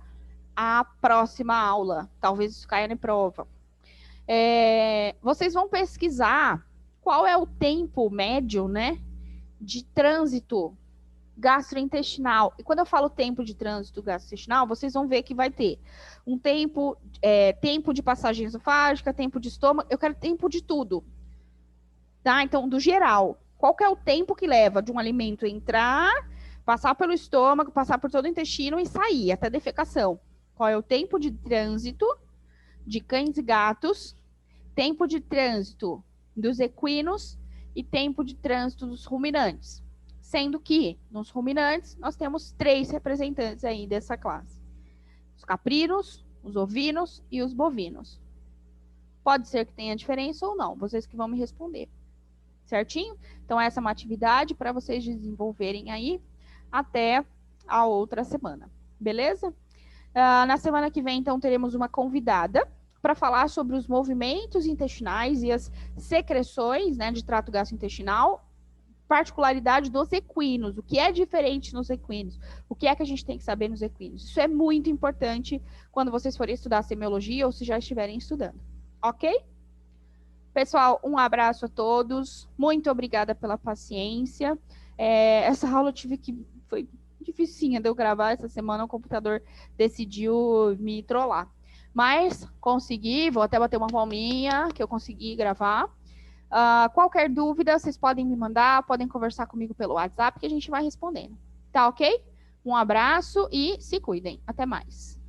a próxima aula. Talvez isso caia na prova. Vocês vão pesquisar qual é o tempo médio, né, de trânsito gastrointestinal. E quando eu falo tempo de trânsito gastrointestinal, vocês vão ver que vai ter um tempo, tempo de passagem esofágica, tempo de estômago, eu quero tempo de tudo. Tá? Então, do geral, qual que é o tempo que leva de um alimento entrar, passar pelo estômago, passar por todo o intestino e sair, até defecação? Qual é o tempo de trânsito de cães e gatos, tempo de trânsito dos equinos e tempo de trânsito dos ruminantes? Sendo que, nos ruminantes, nós temos 3 representantes aí dessa classe. Os caprinos, os ovinos e os bovinos. Pode ser que tenha diferença ou não, vocês que vão me responder. Certinho? Então, essa é uma atividade para vocês desenvolverem aí até a outra semana. Beleza? Na semana que vem, então, teremos uma convidada para falar sobre os movimentos intestinais e as secreções, né, de trato gastrointestinal, particularidade dos equinos, o que é diferente nos equinos, o que é que a gente tem que saber nos equinos. Isso é muito importante quando vocês forem estudar semiologia ou se já estiverem estudando. Ok? Pessoal, um abraço a todos. Muito obrigada pela paciência. Essa aula eu tive que... Foi dificinha de eu gravar essa semana, o computador decidiu me trollar. Mas consegui, vou até bater uma palminha que eu consegui gravar. Qualquer dúvida, vocês podem me mandar, podem conversar comigo pelo WhatsApp que a gente vai respondendo. Tá ok? Um abraço e se cuidem. Até mais.